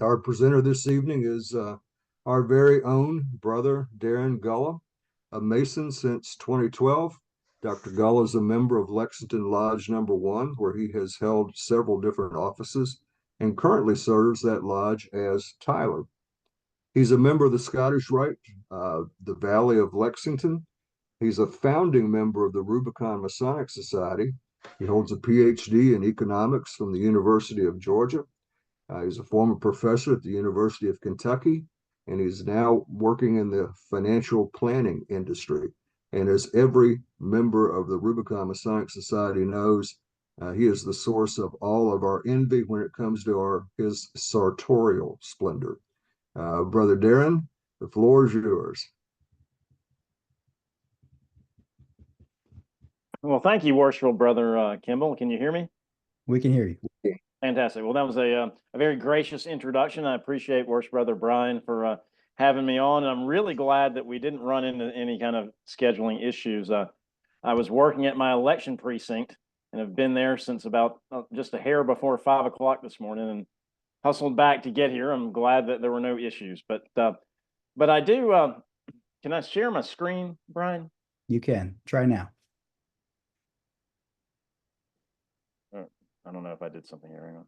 Our presenter this evening is our very own brother, Darrin Gulla, a Mason since 2012. Dr. Gulla is a member of Lexington Lodge No. 1, where he has held several different offices and currently serves that lodge as Tyler. He's a member of the Scottish Rite, the Valley of Lexington. He's a founding member of the Rubicon Masonic Society. He holds a PhD in economics from the University of Georgia. He's a former professor at the University of Kentucky, and he's now working in the financial planning industry. And as every member of the Rubicon Masonic Society knows, he is the source of all of our envy when it comes to his sartorial splendor. Brother Darrin, the floor is yours. Well, thank you, worshipful brother Kimball. Can you hear me? We can hear you. Fantastic. Well, that was a very gracious introduction. I appreciate worship brother Brian for having me on. And I'm really glad that we didn't run into any kind of scheduling issues. I was working at my election precinct and have been there since about just a hair before 5 o'clock this morning and hustled back to get here. I'm glad that there were no issues. But I do. Can I share my screen, Brian? You can. Try now. I don't know if I did something here. Hang on.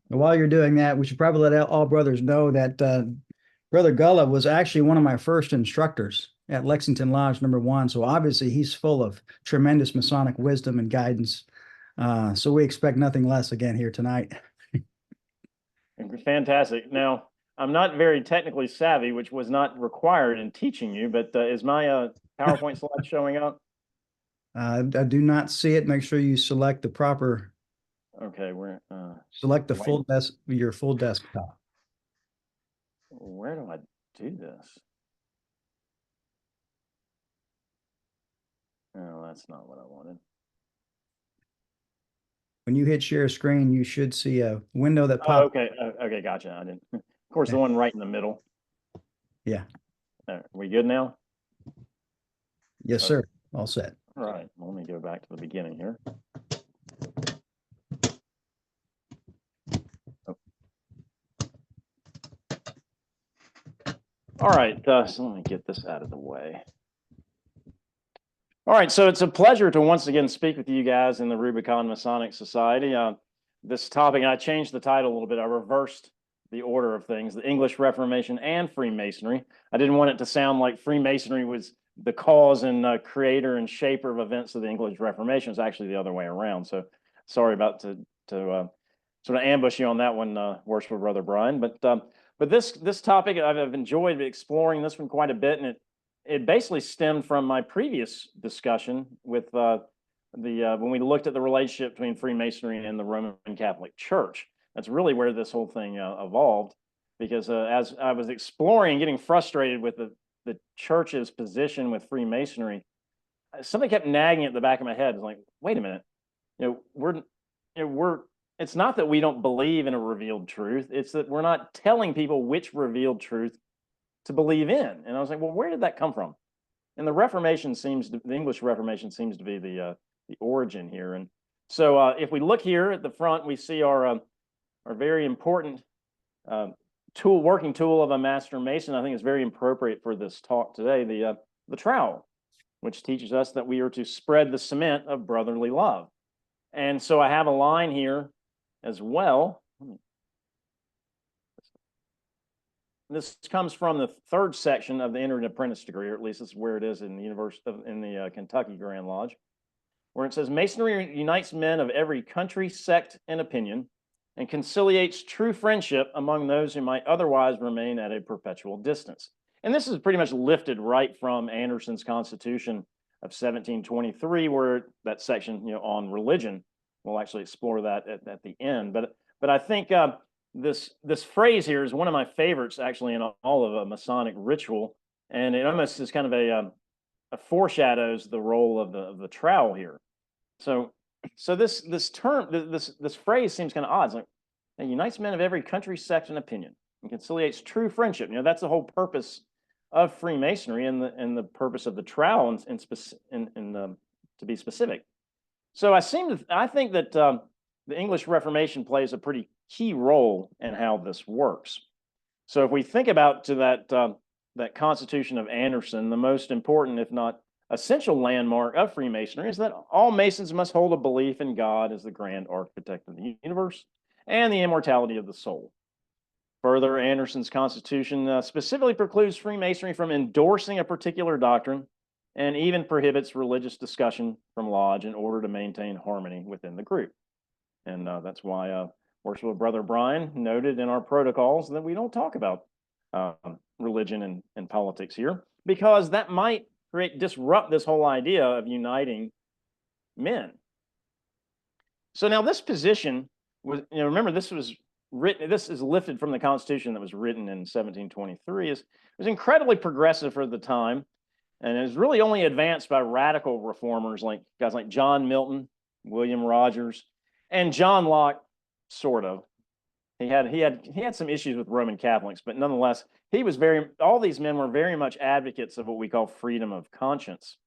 While you're doing that, we should probably let all brothers know that Brother Gulla was actually one of my first instructors at Lexington Lodge No. 1. So obviously he's full of tremendous Masonic wisdom and guidance. So we expect nothing less again here tonight. Fantastic. Now, I'm not very technically savvy, which was not required in teaching you, but is my PowerPoint slide showing up? I do not see it. Make sure you select the proper. Okay, we're select the full desk, your full desktop. Where do I do this? Oh, that's not what I wanted. When you hit share screen, you should see a window that pops. Oh, okay. Okay, gotcha. I didn't. Of course, the one right in the middle. Yeah. Are we good now? Yes, sir. All set. All right. Let me go back to the beginning here. Oh. All right. So let me get this out of the way. All right. So it's a pleasure to once again speak with you guys in the Rubicon Masonic Society. This topic, and I changed the title a little bit. I reversed the order of things, the English Reformation and Freemasonry. I didn't want it to sound like Freemasonry was the cause and creator and shaper of events of the English Reformation. It's actually the other way around. So sorry about to sort of ambush you on that one, worshipful brother Brian. But this topic, I've enjoyed exploring this one quite a bit, and it basically stemmed from my previous discussion with when we looked at the relationship between Freemasonry and the Roman Catholic Church. That's really where this whole thing evolved, because as I was exploring and getting frustrated with the church's position with Freemasonry, something kept nagging at the back of my head. It's like, wait a minute, it's not that we don't believe in a revealed truth. It's that we're not telling people which revealed truth to believe in. And I was like, well, where did that come from? And the English Reformation seems to be the origin here. And so if we look here at the front, we see our very important working tool of a Master Mason. I think is very appropriate for this talk today, the trowel, which teaches us that we are to spread the cement of brotherly love. And so I have a line here as well. This comes from the third section of the Entered Apprentice degree, or at least this is where it is in the Kentucky Grand Lodge, where it says, Masonry unites men of every country, sect, and opinion, and conciliates true friendship among those who might otherwise remain at a perpetual distance. And this is pretty much lifted right from Anderson's Constitution of 1723, where that section, on religion, we'll actually explore that at the end. But I think this phrase here is one of my favorites, actually, in all of a Masonic ritual, and it almost is kind of a foreshadows the role of the trowel here. So this phrase seems kind of odd. It's like, it unites men of every country, sect, and opinion, and conciliates true friendship. That's the whole purpose of Freemasonry and the purpose of the trowel, to be specific. So I think that the English Reformation plays a pretty key role in how this works. So if we think about to that Constitution of Anderson, the most important, if not essential landmark of Freemasonry is that all Masons must hold a belief in God as the grand architect of the universe and the immortality of the soul. Further, Anderson's Constitution specifically precludes Freemasonry from endorsing a particular doctrine and even prohibits religious discussion from lodge in order to maintain harmony within the group. And that's why Worshipful Brother Brian noted in our protocols that we don't talk about religion and politics here, because that might disrupt this whole idea of uniting men. So now this position was, remember, this was written, this is lifted from the Constitution that was written in 1723. It was incredibly progressive for the time, and it was really only advanced by radical reformers like guys like John Milton, William Rogers, and John Locke, sort of. He had some issues with Roman Catholics, but nonetheless, all these men were very much advocates of what we call freedom of conscience.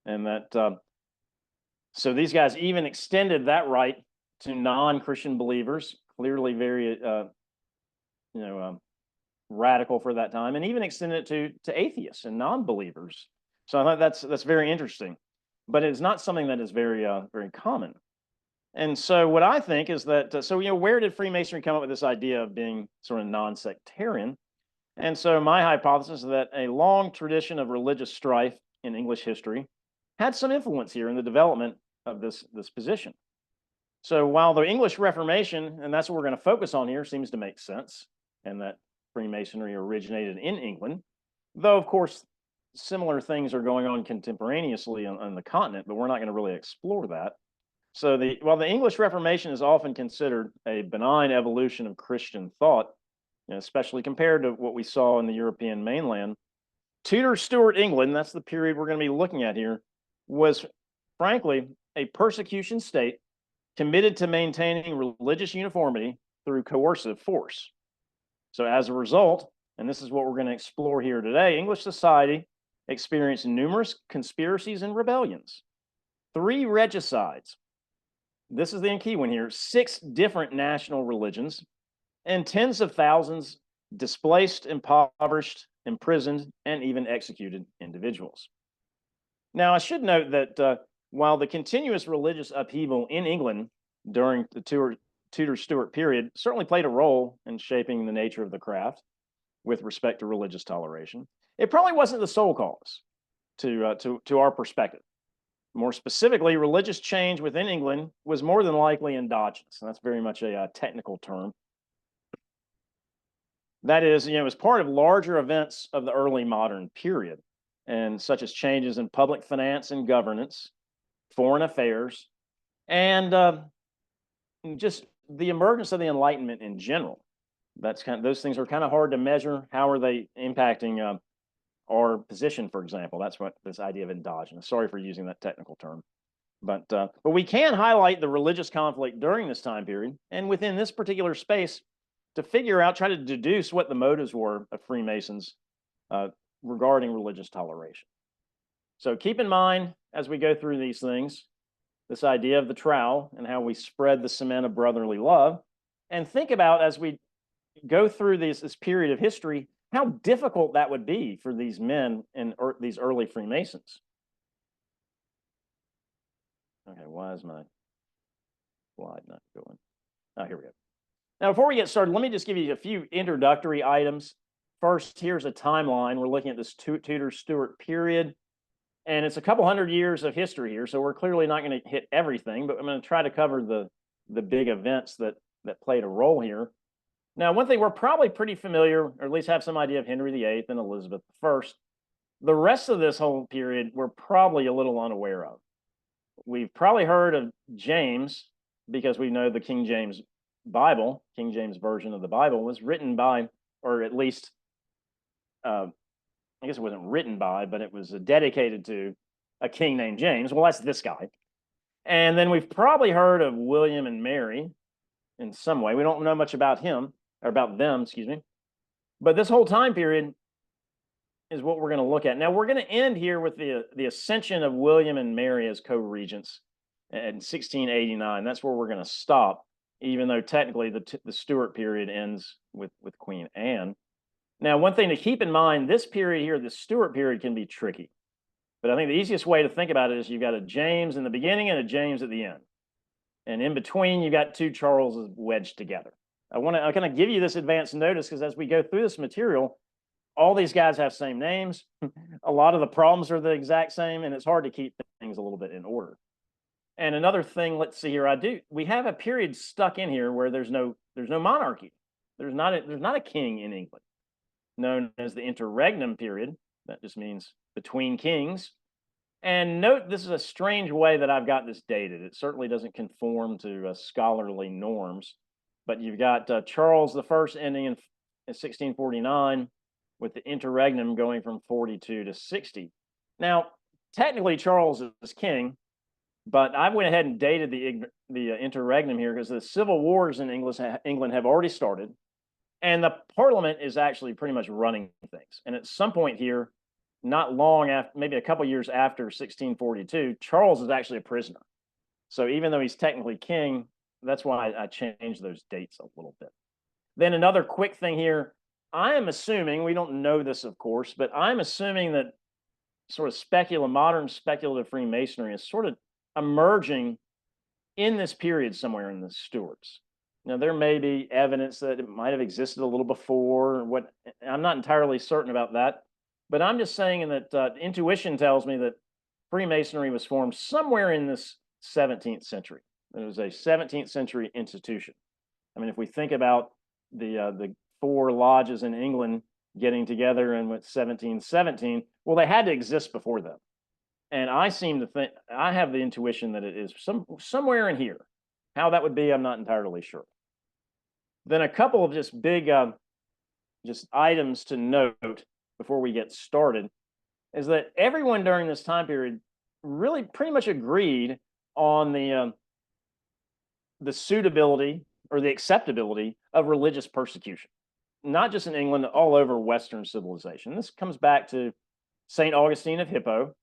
And that, so these guys even extended that right to non-Christian believers, clearly very, radical for that time, and even extended it to atheists and non-believers. So I thought that's very interesting, but it's not something that is very common. And so what I think is that, where did Freemasonry come up with this idea of being sort of non-sectarian? And so my hypothesis is that a long tradition of religious strife in English history had some influence here in the development of this position. So while the English Reformation, and that's what we're going to focus on here, seems to make sense, and that Freemasonry originated in England, though of course similar things are going on contemporaneously on the continent, but we're not going to really explore that. So while the English Reformation is often considered a benign evolution of Christian thought, especially compared to what we saw in the European mainland, Tudor Stuart England, that's the period we're going to be looking at here, was frankly a persecution state committed to maintaining religious uniformity through coercive force. So as a result, and this is what we're going to explore here today, English society experienced numerous conspiracies and rebellions, 3 regicides. This is the key one here: 6 different national religions, and tens of thousands displaced, impoverished, imprisoned, and even executed individuals. Now, I should note that while the continuous religious upheaval in England during the Tudor-Stuart period certainly played a role in shaping the nature of the craft with respect to religious toleration, it probably wasn't the sole cause to our perspective. More specifically, religious change within England was more than likely endogenous, and that's very much a technical term. That is, it was part of larger events of the early modern period, and such as changes in public finance and governance, foreign affairs, and just the emergence of the Enlightenment in general. Those things are kind of hard to measure. How are they impacting our position, for example? That's what this idea of endogenous. Sorry for using that technical term, but we can highlight the religious conflict during this time period, and within this particular space, to try to deduce what the motives were of Freemasons regarding religious toleration. So keep in mind as we go through these things, this idea of the trowel and how we spread the cement of brotherly love, and think about as we go through this period of history, how difficult that would be for these men and these early Freemasons. Okay, why is my slide not going? Oh, here we go. Now, before we get started, let me just give you a few introductory items. First, here's a timeline. We're looking at this Tudor-Stuart period, and it's a couple hundred years of history here, so we're clearly not going to hit everything, but I'm going to try to cover the big events that played a role here. Now, one thing we're probably pretty familiar, or at least have some idea of Henry VIII and Elizabeth I. The rest of this whole period, we're probably a little unaware of. We've probably heard of James because we know the King James Bible, King James version of the Bible, was written by, or at least, I guess it wasn't written by, but it was dedicated to a king named James. Well, that's this guy. And then we've probably heard of William and Mary in some way. We don't know much about him, or about them, excuse me. But this whole time period is what we're going to look at. Now, we're going to end here with the ascension of William and Mary as co-regents in 1689. That's where we're going to stop even though technically the Stuart period ends with Queen Anne. Now, one thing to keep in mind, this period here, the Stuart period, can be tricky. But I think the easiest way to think about it is you've got a James in the beginning and a James at the end. And in between, you got two Charleses wedged together. I'm going to give you this advance notice because as we go through this material, all these guys have same names. A lot of the problems are the exact same, and it's hard to keep things a little bit in order. And another thing, let's see here, we have a period stuck in here where there's no monarchy. There's not a king in England, known as the interregnum period. That just means between kings. And note, this is a strange way that I've got this dated. It certainly doesn't conform to scholarly norms. But you've got Charles I ending in 1649, with the interregnum going from 42 to 60. Now, technically, Charles is king, but I went ahead and dated the interregnum here because the civil wars in England have already started, and the Parliament is actually pretty much running things. And at some point here, not long after, maybe a couple years after 1642, Charles is actually a prisoner. So even though he's technically king, that's why I changed those dates a little bit. Then another quick thing here, I am assuming, we don't know this, of course, but I'm assuming that sort of modern speculative Freemasonry is sort of emerging in this period somewhere in the Stuarts. Now, there may be evidence that it might have existed a little before. I'm not entirely certain about that, but I'm just saying that intuition tells me that Freemasonry was formed somewhere in this 17th century. It was a 17th century institution. I mean, if we think about the four lodges in England getting together in 1717, well, they had to exist before then. And I seem to think, I have the intuition that it is somewhere in here. How that would be, I'm not entirely sure. Then a couple of just big just items to note before we get started is that everyone during this time period really pretty much agreed on the suitability or the acceptability of religious persecution, not just in England, all over Western civilization. This comes back to St. Augustine of Hippo,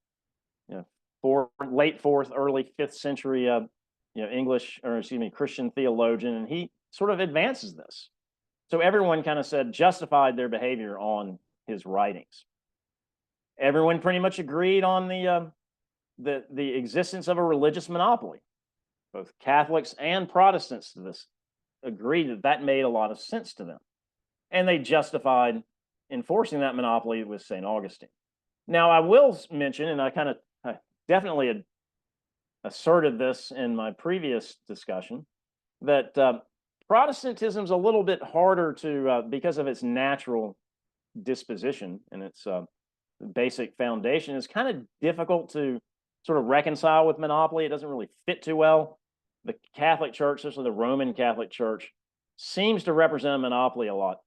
late 4th, early 5th century, Christian theologian, and he sort of advances this. So everyone kind of justified their behavior on his writings. Everyone pretty much agreed on the existence of a religious monopoly. Both Catholics and Protestants to this agreed that made a lot of sense to them. And they justified enforcing that monopoly with St. Augustine. Now, I will mention, and I definitely asserted this in my previous discussion, that Protestantism is a little bit harder to, because of its natural disposition and its basic foundation, is kind of difficult to sort of reconcile with monopoly. It doesn't really fit too well. The Catholic Church, especially the Roman Catholic Church, seems to represent a monopoly a lot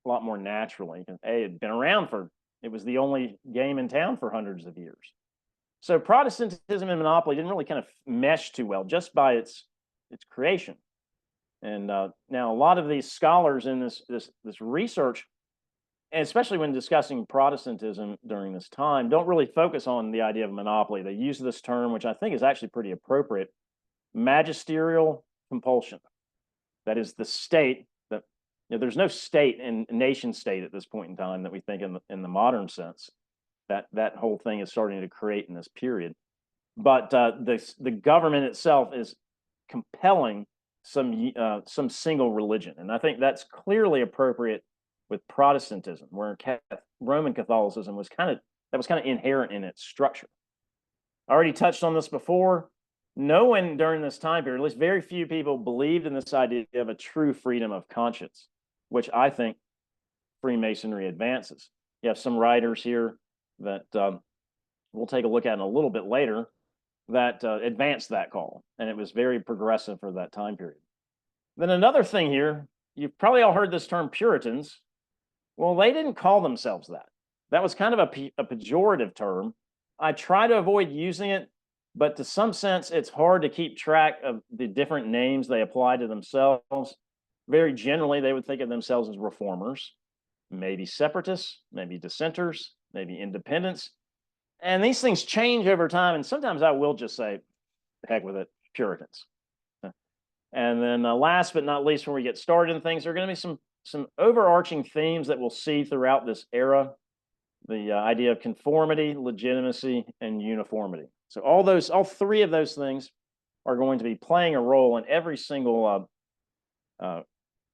more naturally. It had been around it was the only game in town for hundreds of years. So Protestantism and monopoly didn't really kind of mesh too well just by its creation. And now a lot of these scholars in this research, and especially when discussing Protestantism during this time, don't really focus on the idea of monopoly. They use this term, which I think is actually pretty appropriate, magisterial compulsion. That is the state that, there's no state and nation state at this point in time that we think in the modern sense. That whole thing is starting to create in this period. But the government itself is compelling some single religion. And I think that's clearly appropriate with Protestantism, where Roman Catholicism was kind of inherent in its structure. I already touched on this before. No one during this time period, at least very few people, believed in this idea of a true freedom of conscience, which I think Freemasonry advances. You have some writers here that we'll take a look at in a little bit later that advanced that call, and it was very progressive for that time period. Then another thing here, you've probably all heard this term Puritans. Well, they didn't call themselves that. That was kind of a pejorative term. I try to avoid using it, but to some sense, it's hard to keep track of the different names they apply to themselves. Very generally, they would think of themselves as reformers, maybe separatists, maybe dissenters, maybe independents. And these things change over time. And sometimes I will just say, heck with it, Puritans. And then last but not least, when we get started in things, there are going to be some overarching themes that we'll see throughout this era. The idea of conformity, legitimacy, and uniformity. So all three of those things are going to be playing a role in every single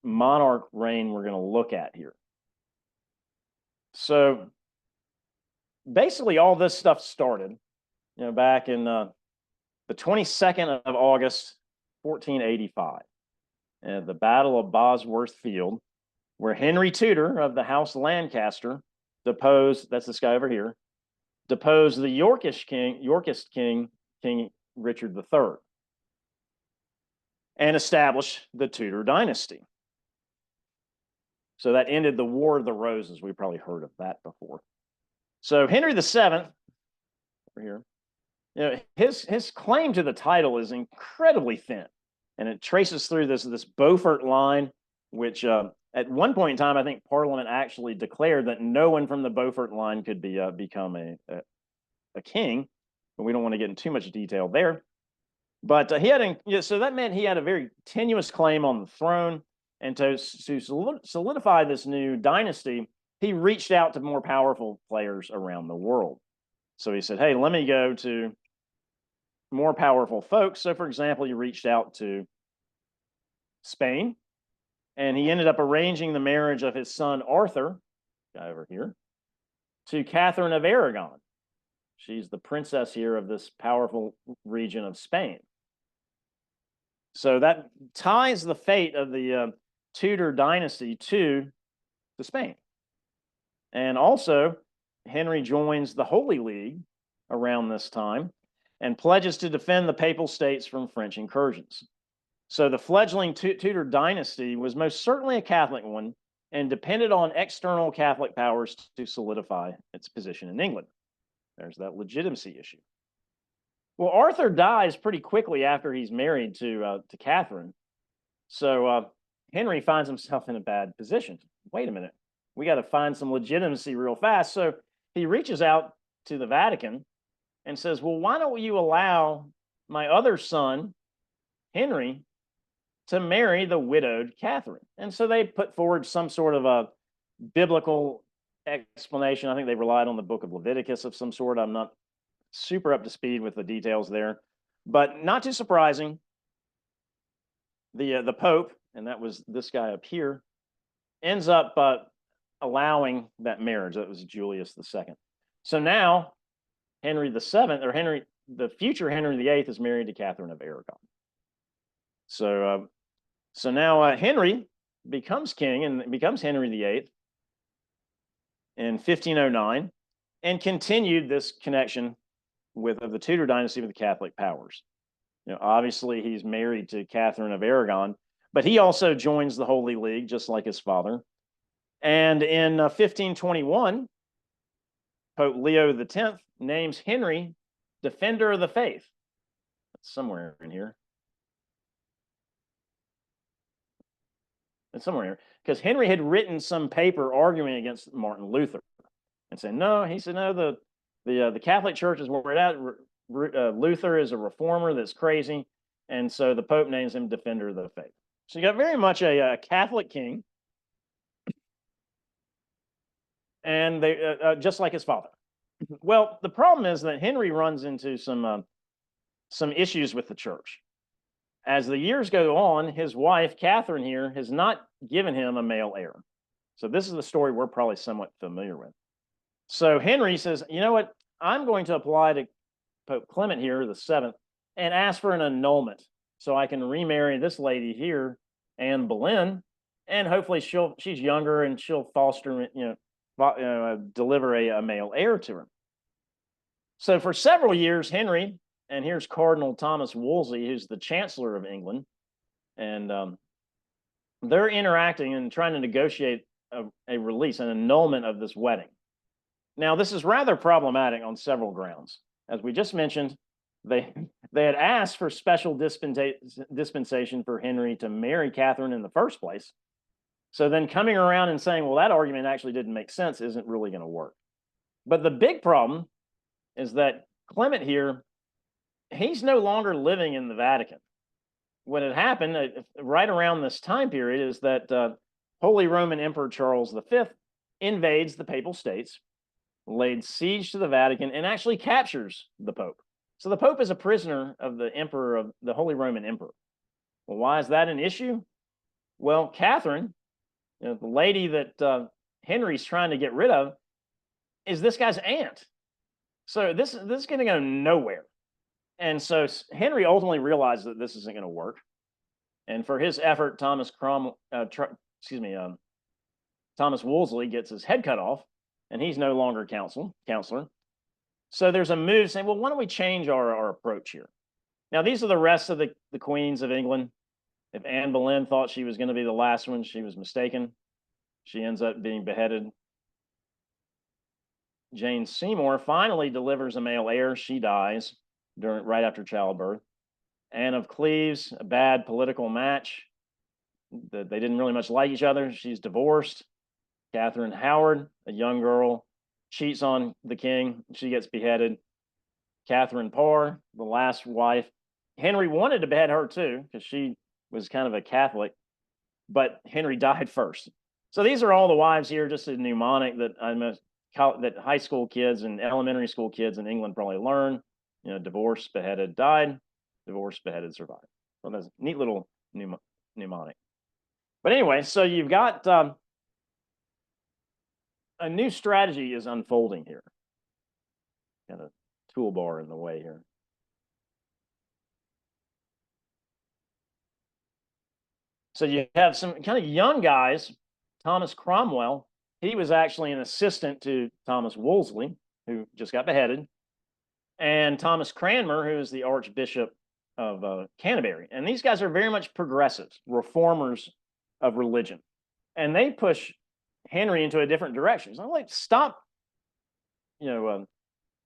monarch reign we're going to look at here. So basically all this stuff started, back in the 22nd of August, 1485, at the Battle of Bosworth Field, where Henry Tudor of the House Lancaster deposed, that's this guy over here, deposed the Yorkist king, King Richard III, and established the Tudor Dynasty. So that ended the War of the Roses. We've probably heard of that before. So Henry VII, over here, his claim to the title is incredibly thin, and it traces through this Beaufort line, which at one point in time, I think Parliament actually declared that no one from the Beaufort line could become a king, but we don't want to get into too much detail there. But so that meant he had a very tenuous claim on the throne, and to solidify this new dynasty, he reached out to more powerful players around the world. So he said, hey, let me go to more powerful folks. So for example, he reached out to Spain, and he ended up arranging the marriage of his son Arthur, guy over here, to Catherine of Aragon. She's the princess here of this powerful region of Spain. So that ties the fate of the Tudor dynasty to Spain. And also, Henry joins the Holy League around this time and pledges to defend the Papal States from French incursions. So the fledgling Tudor dynasty was most certainly a Catholic one and depended on external Catholic powers to solidify its position in England. There's that legitimacy issue. Well, Arthur dies pretty quickly after he's married to Catherine. So Henry finds himself in a bad position. Wait a minute, we got to find some legitimacy real fast. So he reaches out to the Vatican and says, well, why don't you allow my other son, Henry, to marry the widowed Catherine? And so they put forward some sort of a biblical explanation. I think they relied on the book of Leviticus of some sort. I'm not super up to speed with the details there, but not too surprising. The Pope, and that was this guy up here, ends up allowing that marriage. That was Julius II. So now Henry VII, or the future Henry VIII, is married to Catherine of Aragon. So now Henry becomes king and becomes Henry VIII in 1509, and continued this connection of the Tudor dynasty with the Catholic powers. Obviously he's married to Catherine of Aragon, but he also joins the Holy League, just like his father. And in 1521, Pope Leo X names Henry Defender of the Faith. That's somewhere in here. It's somewhere here, because Henry had written some paper arguing against Martin Luther, and said no. He said no. The Catholic Church is where it at. Luther is a reformer that's crazy, and so the Pope names him Defender of the Faith. So you got very much a Catholic king, and they just like his father. Well, the problem is that Henry runs into some issues with the church. As the years go on, his wife, Catherine here, has not given him a male heir. So this is the story we're probably somewhat familiar with. So Henry says, you know what? I'm going to apply to Pope Clement here, the 7th, and ask for an annulment so I can remarry this lady here, Anne Boleyn, and hopefully she's younger and she'll foster, deliver a male heir to her. So for several years, Henry, and here's Cardinal Thomas Wolsey, who's the Chancellor of England, and they're interacting and trying to negotiate a release, an annulment of this wedding. Now, this is rather problematic on several grounds. As we just mentioned, they had asked for special dispensation for Henry to marry Catherine in the first place. So then coming around and saying, well, that argument actually didn't make sense, isn't really going to work. But the big problem is that Clement here, he's no longer living in the Vatican. what had happened right around this time period is that Holy Roman Emperor Charles V invades the Papal States, laid siege to the Vatican, and actually captures the Pope. So the Pope is a prisoner of the Emperor, of the Holy Roman Emperor. Well, why is that an issue? Well, Catherine, the lady that Henry's trying to get rid of, is this guy's aunt. So this is going to go nowhere. And so Henry ultimately realized that this isn't going to work. And for his effort, Thomas Wolsey gets his head cut off, and he's no longer counselor. So there's a move saying, well, why don't we change our approach here? Now, these are the rest of the queens of England. If Anne Boleyn thought she was going to be the last one, she was mistaken. She ends up being beheaded. Jane Seymour finally delivers a male heir. She dies right after childbirth. Anne of Cleves, a bad political match. They didn't really much like each other. She's divorced. Catherine Howard, a young girl, cheats on the king. She gets beheaded. Catherine Parr, the last wife. Henry wanted to behead her too, because she was kind of a Catholic, but Henry died first. So these are all the wives here, just a mnemonic that high school kids and elementary school kids in England probably learn. Divorced, beheaded, died. Divorced, beheaded, survived. So that's a neat little mnemonic. But anyway, so you've got a new strategy is unfolding here. Got a toolbar in the way here. So you have some kind of young guys. Thomas Cromwell, he was actually an assistant to Thomas Wolsey, who just got beheaded, and Thomas Cranmer, who is the Archbishop of Canterbury. And these guys are very much progressives, reformers of religion. And they push Henry into a different direction. So I'm like, stop,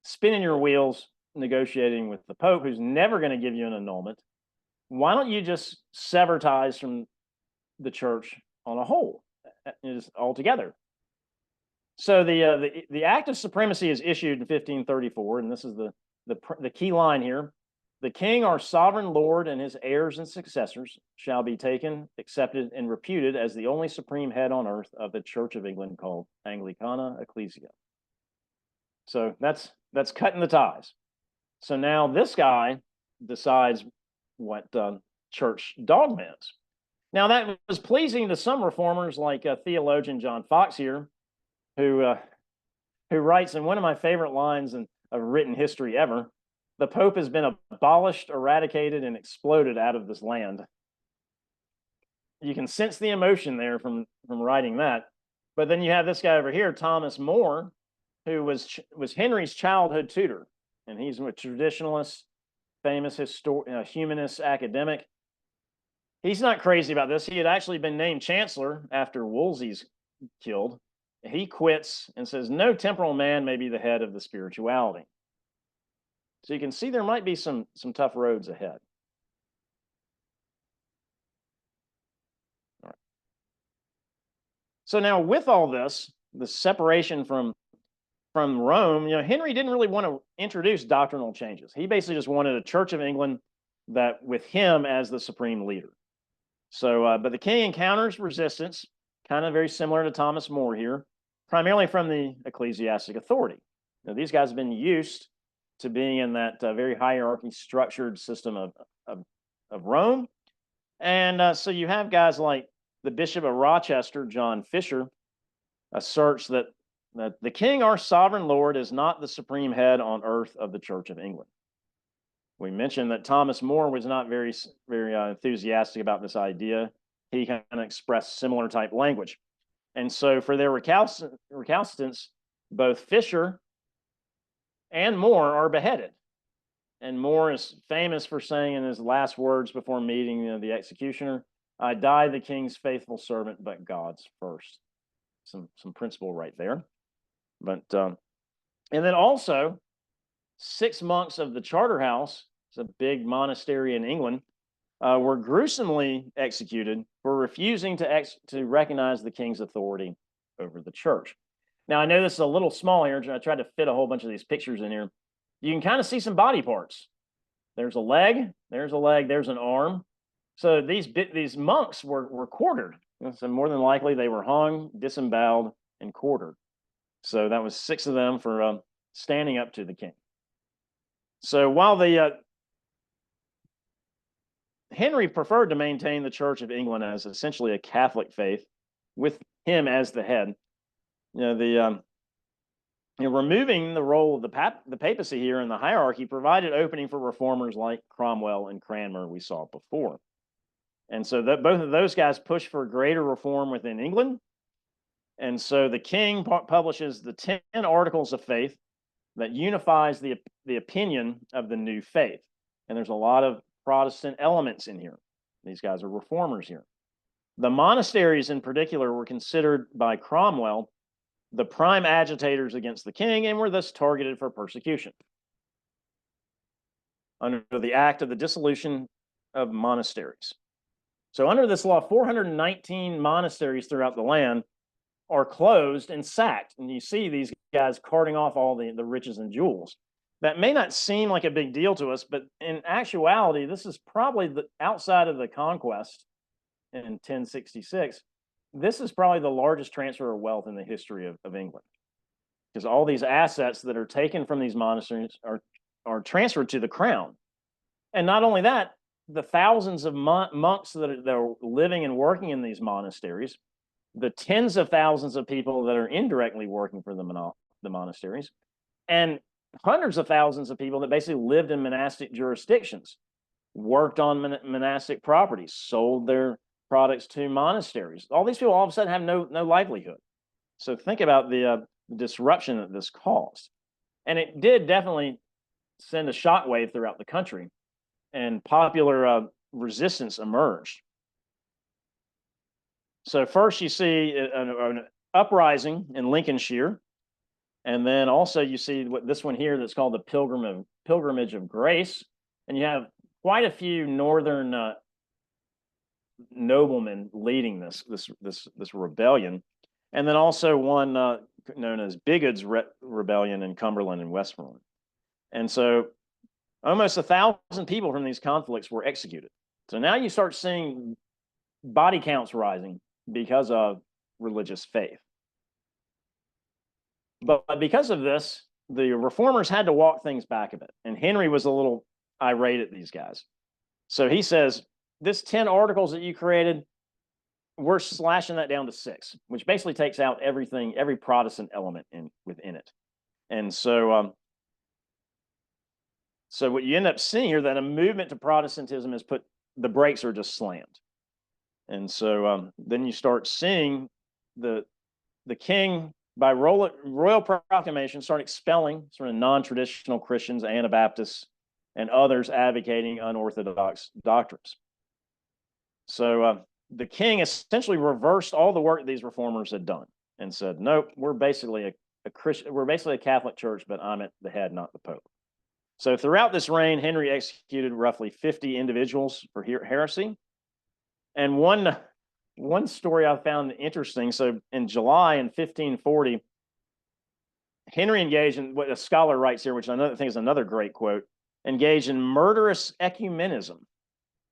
spinning your wheels, negotiating with the Pope, who's never going to give you an annulment. Why don't you just sever ties from the church on a whole, just altogether? So the Act of Supremacy is issued in 1534, and this is the key line here. The king, our sovereign lord, and his heirs and successors shall be taken, accepted, and reputed as the only supreme head on earth of the Church of England called Anglicana Ecclesia. So that's cutting the ties. So now this guy decides what church dogma is. Now that was pleasing to some reformers, like theologian John Fox here, who writes in one of my favorite lines of written history ever: the Pope has been abolished, eradicated, and exploded out of this land. You can sense the emotion there from writing that. But then you have this guy over here, Thomas More, who was Henry's childhood tutor, and he's a traditionalist, famous humanist academic. He's not crazy about this. He had actually been named chancellor after Wolsey's killed. He quits and says, no temporal man may be the head of the spirituality. So you can see there might be some tough roads ahead. All right. So now with all this, the separation from Rome, Henry didn't really want to introduce doctrinal changes. He basically just wanted a Church of England that with him as the supreme leader. So, but the king encounters resistance, kind of very similar to Thomas More here, primarily from the ecclesiastic authority. Now, these guys have been used to being in that very hierarchy structured system of Rome. And so you have guys like the Bishop of Rochester, John Fisher, asserts that the king, our sovereign lord, is not the supreme head on earth of the Church of England. We mentioned that Thomas More was not very enthusiastic about this idea. He kind of expressed similar type language. And so for their recalcitrance, both Fisher and More are beheaded. And More is famous for saying in his last words before meeting the executioner, I die the king's faithful servant, but God's first. Some principle right there. But and then also 6 monks of the Charterhouse, it's a big monastery in England, were gruesomely executed for refusing to recognize the king's authority over the church. Now, I know this is a little small here. I tried to fit a whole bunch of these pictures in here. You can kind of see some body parts. There's a leg, there's an arm. So these monks were quartered. So more than likely they were hung, disemboweled, and quartered. So that was 6 of them for standing up to the king. So while Henry preferred to maintain the Church of England as essentially a Catholic faith, with him as the head, removing the role of the papacy here in the hierarchy provided opening for reformers like Cromwell and Cranmer we saw before. And so both of those guys pushed for greater reform within England. And so the king publishes the 10 Articles of Faith that unifies the opinion of the new faith. And there's a lot of Protestant elements in here. These guys are reformers here. The monasteries in particular were considered by Cromwell the prime agitators against the king and were thus targeted for persecution. Under the Act of the Dissolution of Monasteries. So under this law, 419 monasteries throughout the land are closed and sacked. And you see these guys carting off all the riches and jewels. That may not seem like a big deal to us, but in actuality, this is probably outside of the conquest in 1066. This is probably the largest transfer of wealth in the history of England. Because all these assets that are taken from these monasteries are transferred to the crown. And not only that, the thousands of monks that are living and working in these monasteries, the tens of thousands of people that are indirectly working for the monasteries, and hundreds of thousands of people that basically lived in monastic jurisdictions, worked on monastic properties, sold their products to monasteries. All these people all of a sudden have no livelihood. So think about the disruption that this caused. And it did definitely send a shockwave throughout the country, and popular resistance emerged. So first you see an uprising in Lincolnshire, and then also you see this one here that's called the Pilgrimage of Grace, and you have quite a few northern noblemen leading this rebellion, and then also one known as Bigot's Rebellion in Cumberland and Westmoreland. And so almost 1,000 people from these conflicts were executed. So now you start seeing body counts rising because of religious faith. But because of this, the reformers had to walk things back a bit. And Henry was a little irate at these guys. So he says, this 10 articles that you created, we're slashing that down to 6, which basically takes out everything, every Protestant element within it. And so what you end up seeing here, that a movement to Protestantism is the brakes are just slammed. And so then you start seeing the king, by royal proclamation, start expelling sort of non-traditional Christians, Anabaptists, and others advocating unorthodox doctrines. So the king essentially reversed all the work these reformers had done and said, nope, we're basically a Christian, we're basically a Catholic church, but I'm at the head, not the Pope. So throughout this reign, Henry executed roughly 50 individuals for heresy. And one story I found interesting. So in July in 1540, Henry engaged in what a scholar writes here, which I think is another great quote, engaged in murderous ecumenism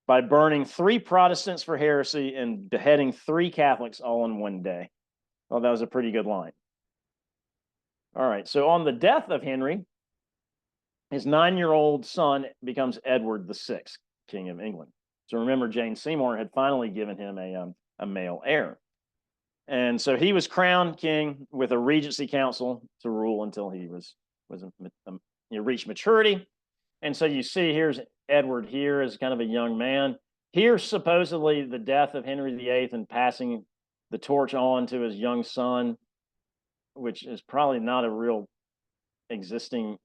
by burning 3 Protestants for heresy and beheading 3 Catholics all in one day. Well, that was a pretty good line. All right, so on the death of Henry, his 9-year-old son becomes Edward VI, King of England. So remember, Jane Seymour had finally given him a male heir. And so he was crowned king with a regency council to rule until he reached maturity. And so you see here's Edward here as kind of a young man. Here's supposedly the death of Henry VIII and passing the torch on to his young son, which is probably not a real existing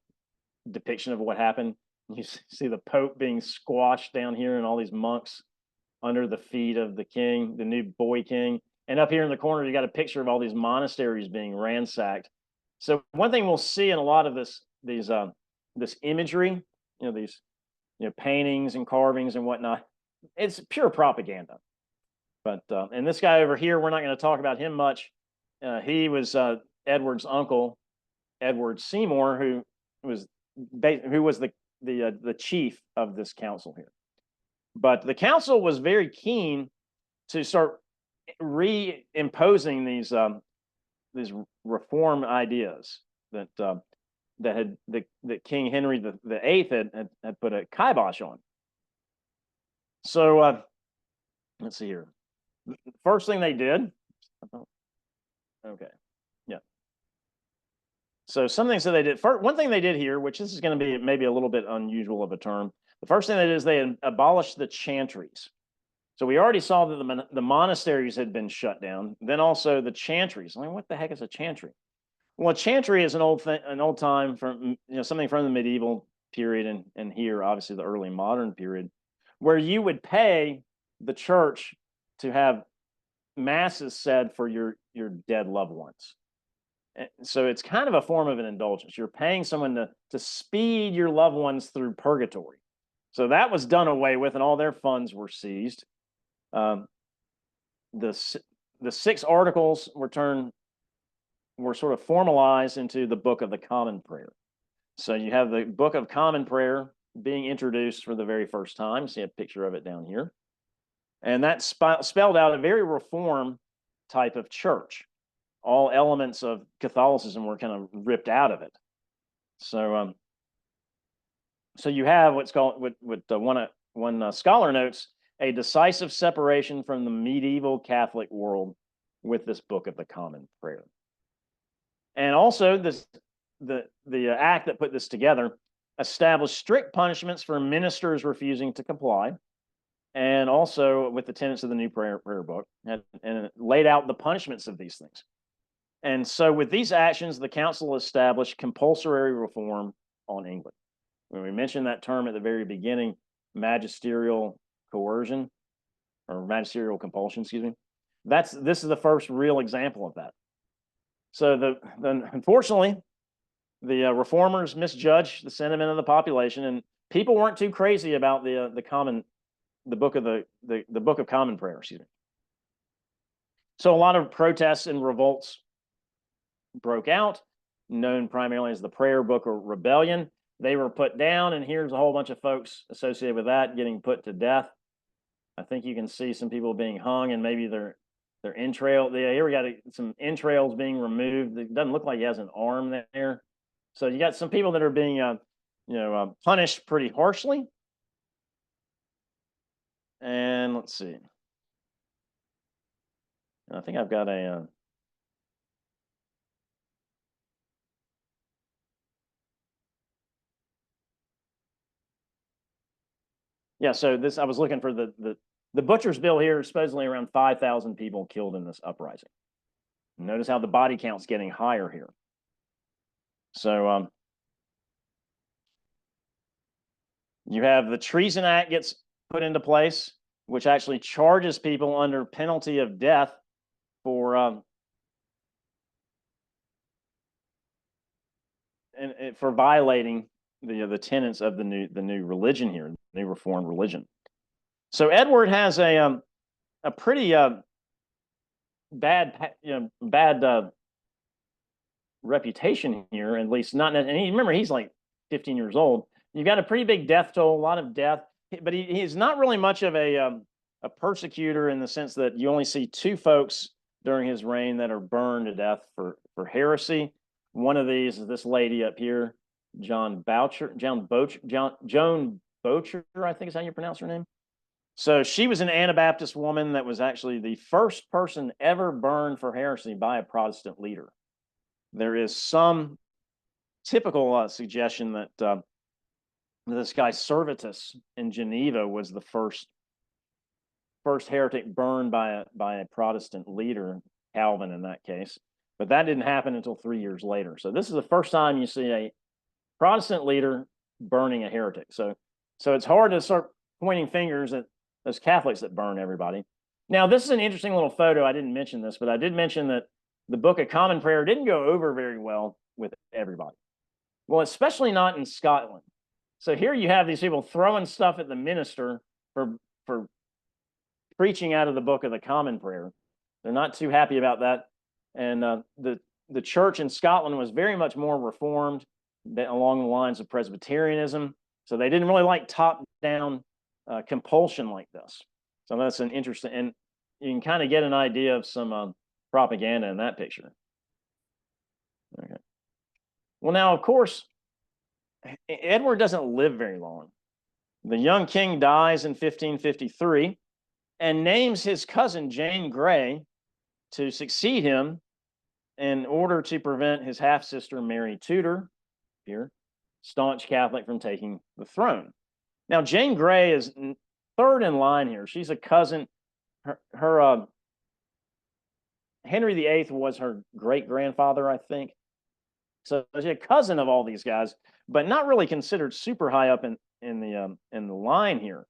depiction of what happened. You see the Pope being squashed down here and all these monks under the feet of the king, the new boy king. And up here in the corner, you got a picture of all these monasteries being ransacked. So one thing we'll see in a lot of this imagery, these paintings and carvings and whatnot, it's pure propaganda. But and this guy over here, we're not going to talk about him much. He was Edward's uncle, Edward Seymour, who was the chief of this council here. But the council was very keen to start reimposing these reform ideas that that King Henry the VIII had put a kibosh on. So let's see here. The first thing they did. Okay. Yeah. So some things that they did. First, one thing they did here, which this is going to be maybe a little bit unusual of a term. The first thing they did is they abolished the chantries. So we already saw that the monasteries had been shut down. Then also the chantries. I mean, what the heck is a chantry? Well, a chantry is an old time from something from the medieval period and here obviously the early modern period, where you would pay the church to have masses said for your dead loved ones. And so it's kind of a form of an indulgence. You're paying someone to speed your loved ones through purgatory. So that was done away with, and all their funds were seized. The 6 articles were sort of formalized into the Book of the Common Prayer. So you have the Book of Common Prayer being introduced for the very first time. See a picture of it down here. And that spelled out a very reform type of church. All elements of Catholicism were kind of ripped out of it. So, so you have what's called, one scholar notes, a decisive separation from the medieval Catholic world with this Book of the Common Prayer. And also the act that put this together established strict punishments for ministers refusing to comply, and also with the tenets of the new prayer book, and it laid out the punishments of these things. And so with these actions, the council established compulsory reform on England. When we mentioned that term at the very beginning, magisterial coercion or magisterial compulsion, excuse me, this is the first real example of that. So unfortunately, the reformers misjudged the sentiment of the population, and people weren't too crazy about the Book of Common Prayer, excuse me. So a lot of protests and revolts broke out, known primarily as the Prayer Book or Rebellion. They were put down, and here's a whole bunch of folks associated with that getting put to death. I think you can see some people being hung, and maybe their entrail. Here we got some entrails being removed. It doesn't look like he has an arm there. So you got some people that are being, punished pretty harshly. And let's see. I think I've got a. Yeah, so this, I was looking for the butcher's bill here, supposedly around 5,000 people killed in this uprising. Notice how the body count's getting higher here. So you have the Treason Act gets put into place, which actually charges people under penalty of death for violating the tenets of the new religion here, the new Reformed religion. So Edward has a pretty bad reputation here, at least not. And remember, he's like 15 years old. You've got a pretty big death toll, a lot of death, but he's not really much of a persecutor in the sense that you only see 2 folks during his reign that are burned to death for heresy. One of these is this lady up here, Joan Bocher, I think is how you pronounce her name. So she was an Anabaptist woman that was actually the first person ever burned for heresy by a Protestant leader. There is some typical suggestion that this guy Servetus in Geneva was the first heretic burned by a Protestant leader, Calvin in that case. But that didn't happen until 3 years later. So this is the first time you see a Protestant leader burning a heretic. So it's hard to start pointing fingers at those Catholics that burn everybody. Now, this is an interesting little photo. I didn't mention this, but I did mention that the Book of Common Prayer didn't go over very well with everybody. Well, especially not in Scotland. So here you have these people throwing stuff at the minister for preaching out of the Book of the Common Prayer. They're not too happy about that. And the church in Scotland was very much more reformed along the lines of Presbyterianism. So they didn't really like top-down compulsion like this. So that's an interesting, and you can kind of get an idea of some propaganda in that picture. Okay. Well, now, of course, Edward doesn't live very long. The young king dies in 1553 and names his cousin Jane Grey to succeed him in order to prevent his half-sister Mary Tudor, here, staunch Catholic, from taking the throne. Now, Jane Grey is third in line here. She's a cousin. Her Henry VIII was her great-grandfather, I think. So she's a cousin of all these guys, but not really considered super high up in the line here.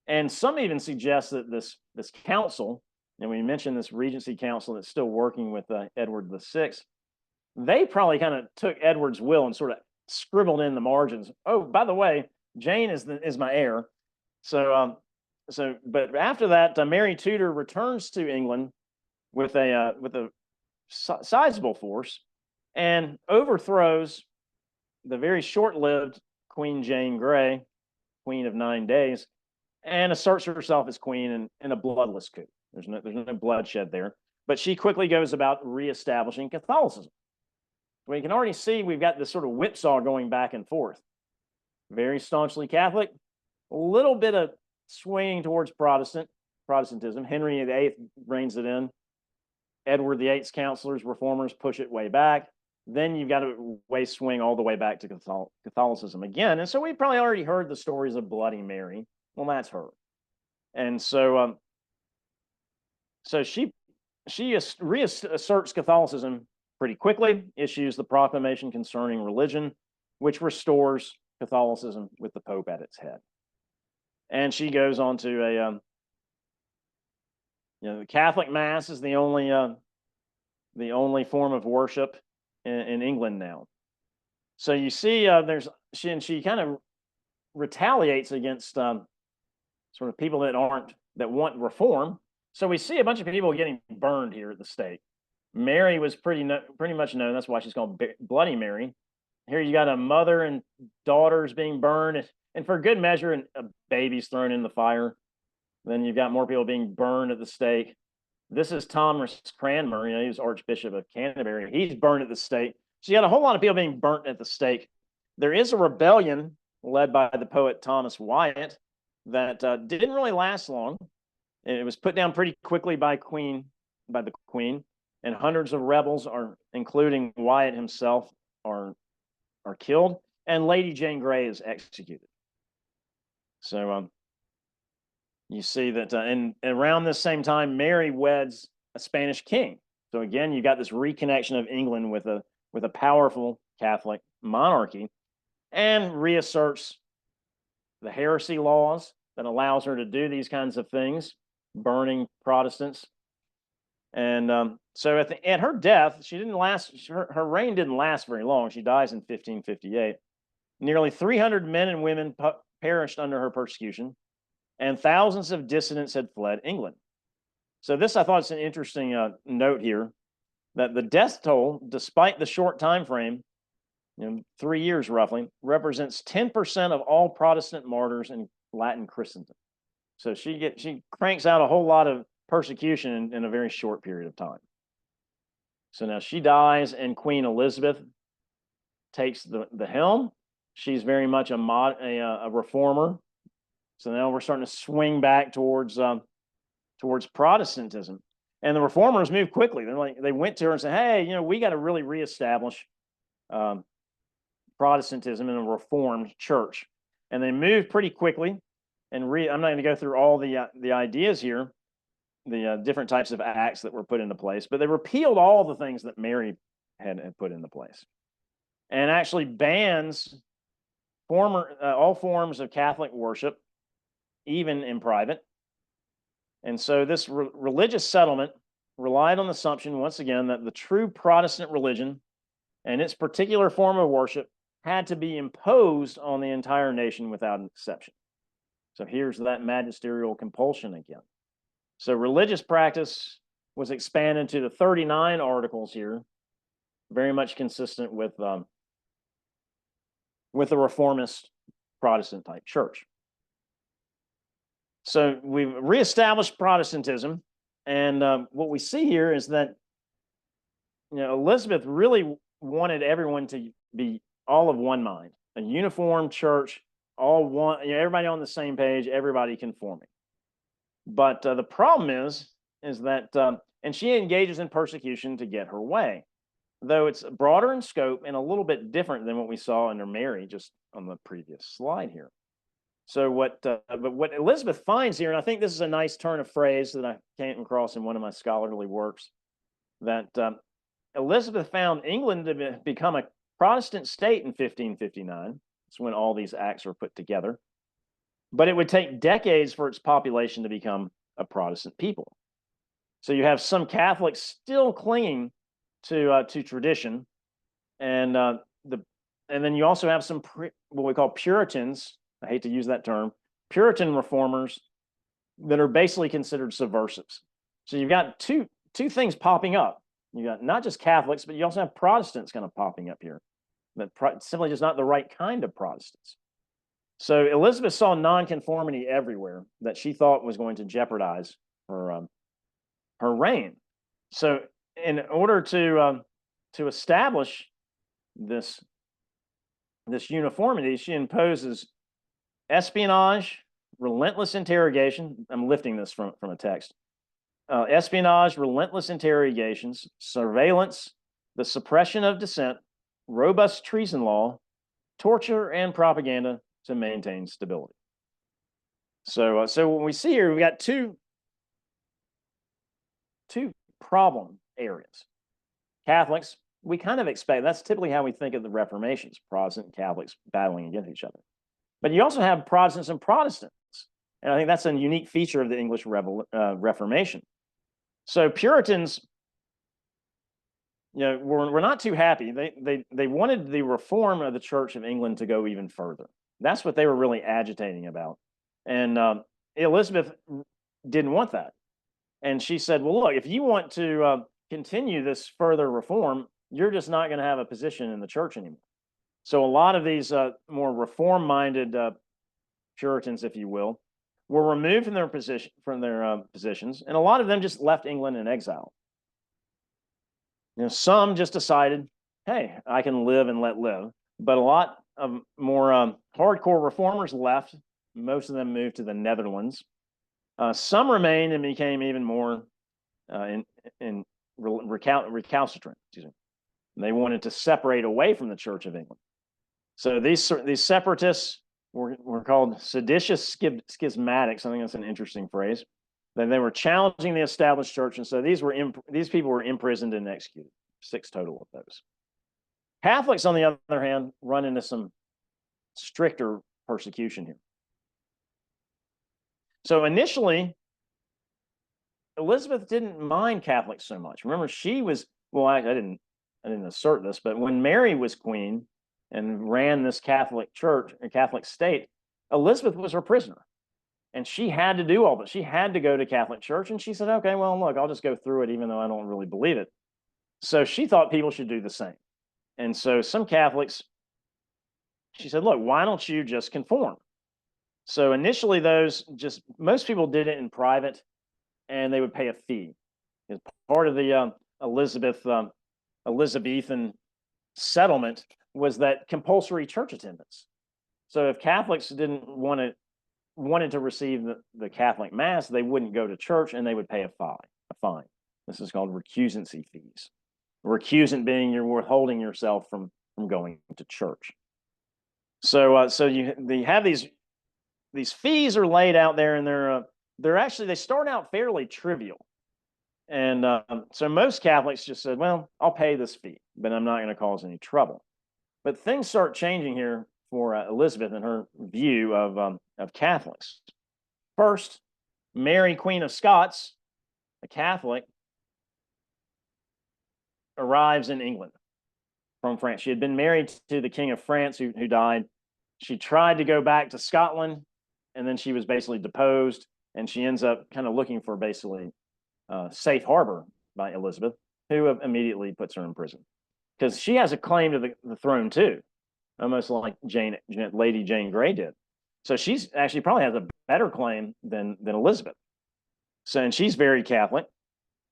And some even suggest that this council, and we mentioned this Regency Council that's still working with Edward VI, they probably kind of took Edward's will and sort of scribbled in the margins. Oh, by the way, Jane is my heir. So but after that, Mary Tudor returns to England with a sizable force and overthrows the very short-lived Queen Jane Grey, Queen of 9 Days, and asserts herself as queen in a bloodless coup. There's no bloodshed there, but she quickly goes about reestablishing Catholicism. We can already see we've got this sort of whipsaw going back and forth. Very staunchly Catholic, a little bit of swinging towards Protestantism. Henry VIII reins it in. Edward VIII's counselors, reformers, push it way back. Then you've got a swing all the way back to Catholicism again. And so we've probably already heard the stories of Bloody Mary. Well, that's her. And so she reasserts Catholicism pretty quickly, issues the proclamation concerning religion, which restores Catholicism with the Pope at its head. And she goes on to the Catholic Mass is the only form of worship in England now. So you see, she kind of retaliates against sort of people that want reform. So we see a bunch of people getting burned here at the stake. Mary was pretty much known. That's why she's called Bloody Mary. Here you got a mother and daughters being burned, and for good measure, a baby's thrown in the fire. Then you've got more people being burned at the stake. This is Thomas Cranmer. He was Archbishop of Canterbury. He's burned at the stake. So you got a whole lot of people being burnt at the stake. There is a rebellion led by the poet Thomas Wyatt that didn't really last long. It was put down pretty quickly by the Queen, and hundreds of rebels, including Wyatt himself, are killed, and Lady Jane Grey is executed. So you see that, and around this same time, Mary weds a Spanish king. So again, you got this reconnection of England with a powerful Catholic monarchy, and reasserts the heresy laws that allows her to do these kinds of things, burning Protestants. And so at her death, she didn't last. Her reign didn't last very long. She dies in 1558. Nearly 300 men and women perished under her persecution, and thousands of dissidents had fled England. So this, I thought, is an interesting note here, that the death toll, despite the short time frame, 3 years roughly, represents 10% of all Protestant martyrs in Latin Christendom. So she cranks out a whole lot of persecution in a very short period of time. So now she dies, and Queen Elizabeth takes the helm. She's very much a reformer. So now we're starting to swing back towards Protestantism, and the reformers move quickly. They went to her and said, "Hey, we got to really reestablish Protestantism in a reformed church," and they moved pretty quickly. And I'm not going to go through all the ideas here, the different types of acts that were put into place, but they repealed all the things that Mary had put into place, and actually bans all forms of Catholic worship, even in private. And so this religious settlement relied on the assumption, once again, that the true Protestant religion and its particular form of worship had to be imposed on the entire nation without an exception. So here's that magisterial compulsion again. So religious practice was expanded to the 39 articles here, very much consistent with the reformist Protestant type church. So we've reestablished Protestantism, and what we see here is that Elizabeth really wanted everyone to be all of one mind, a uniform church, all one, everybody on the same page, everybody conforming. But the problem is that, and she engages in persecution to get her way, though it's broader in scope and a little bit different than what we saw under Mary just on the previous slide here. So but what Elizabeth finds here, and I think this is a nice turn of phrase that I came across in one of my scholarly works, that Elizabeth found England to become a Protestant state in 1559. That's when all these acts were put together. But it would take decades for its population to become a Protestant people. So you have some Catholics still clinging to tradition, and then you also have some what we call Puritans. I hate to use that term, Puritan reformers that are basically considered subversives. So you've got two things popping up. You got not just Catholics, but you also have Protestants kind of popping up here, but simply just not the right kind of Protestants. So Elizabeth saw nonconformity everywhere that she thought was going to jeopardize her reign. So in order to establish this uniformity, she imposes espionage, relentless interrogation. I'm lifting this from a text. Espionage, relentless interrogations, surveillance, the suppression of dissent, robust treason law, torture, and propaganda to maintain stability. So what we see here, we got two problem areas. Catholics, we kind of expect, that's typically how we think of the Reformations, Protestant and Catholics battling against each other. But you also have Protestants and Protestants. And I think that's a unique feature of the English Reformation. So Puritans, were not too happy. They wanted the reform of the Church of England to go even further. That's what they were really agitating about. And Elizabeth didn't want that. And she said, well, look, if you want to continue this further reform, you're just not going to have a position in the church anymore. So a lot of these more reform-minded Puritans, if you will, were removed from their positions, and a lot of them just left England in exile. Some just decided, hey, I can live and let live. But a lot of more hardcore reformers left. Most of them moved to the Netherlands. Some remained and became even more recalcitrant. They wanted to separate away from the Church of England. So these separatists were called seditious schismatics. I think that's an interesting phrase. Then they were challenging the established church, and so these people were imprisoned and executed. 6 total of those. Catholics, on the other hand, run into some stricter persecution here. So initially, Elizabeth didn't mind Catholics so much. Remember, she was, well, I didn't assert this, but when Mary was queen and ran this Catholic church, a Catholic state, Elizabeth was her prisoner. And she had to do all that. She had to go to Catholic church. And she said, okay, well, look, I'll just go through it, even though I don't really believe it. So she thought people should do the same. And so some Catholics, she said, look, why don't you just conform? So initially most people did it in private, and they would pay a fee. As part of the Elizabethan settlement was that compulsory church attendance. So if Catholics wanted to receive the Catholic Mass, they wouldn't go to church, and they would pay a fine. This is called recusancy fees. Recusant being you're withholding yourself from going to church. So you have these fees are laid out there, and they start out fairly trivial. And so most Catholics just said, well, I'll pay this fee, but I'm not going to cause any trouble. But things start changing here for Elizabeth and her view of Catholics. First, Mary, Queen of Scots, a Catholic, arrives in England from France. She had been married to the King of France who died. She tried to go back to Scotland, and then she was basically deposed, and she ends up kind of looking for basically safe harbor by Elizabeth, who immediately puts her in prison. Because she has a claim to the throne too, almost like Lady Jane Grey did. So she's actually probably has a better claim than Elizabeth. So, and she's very Catholic.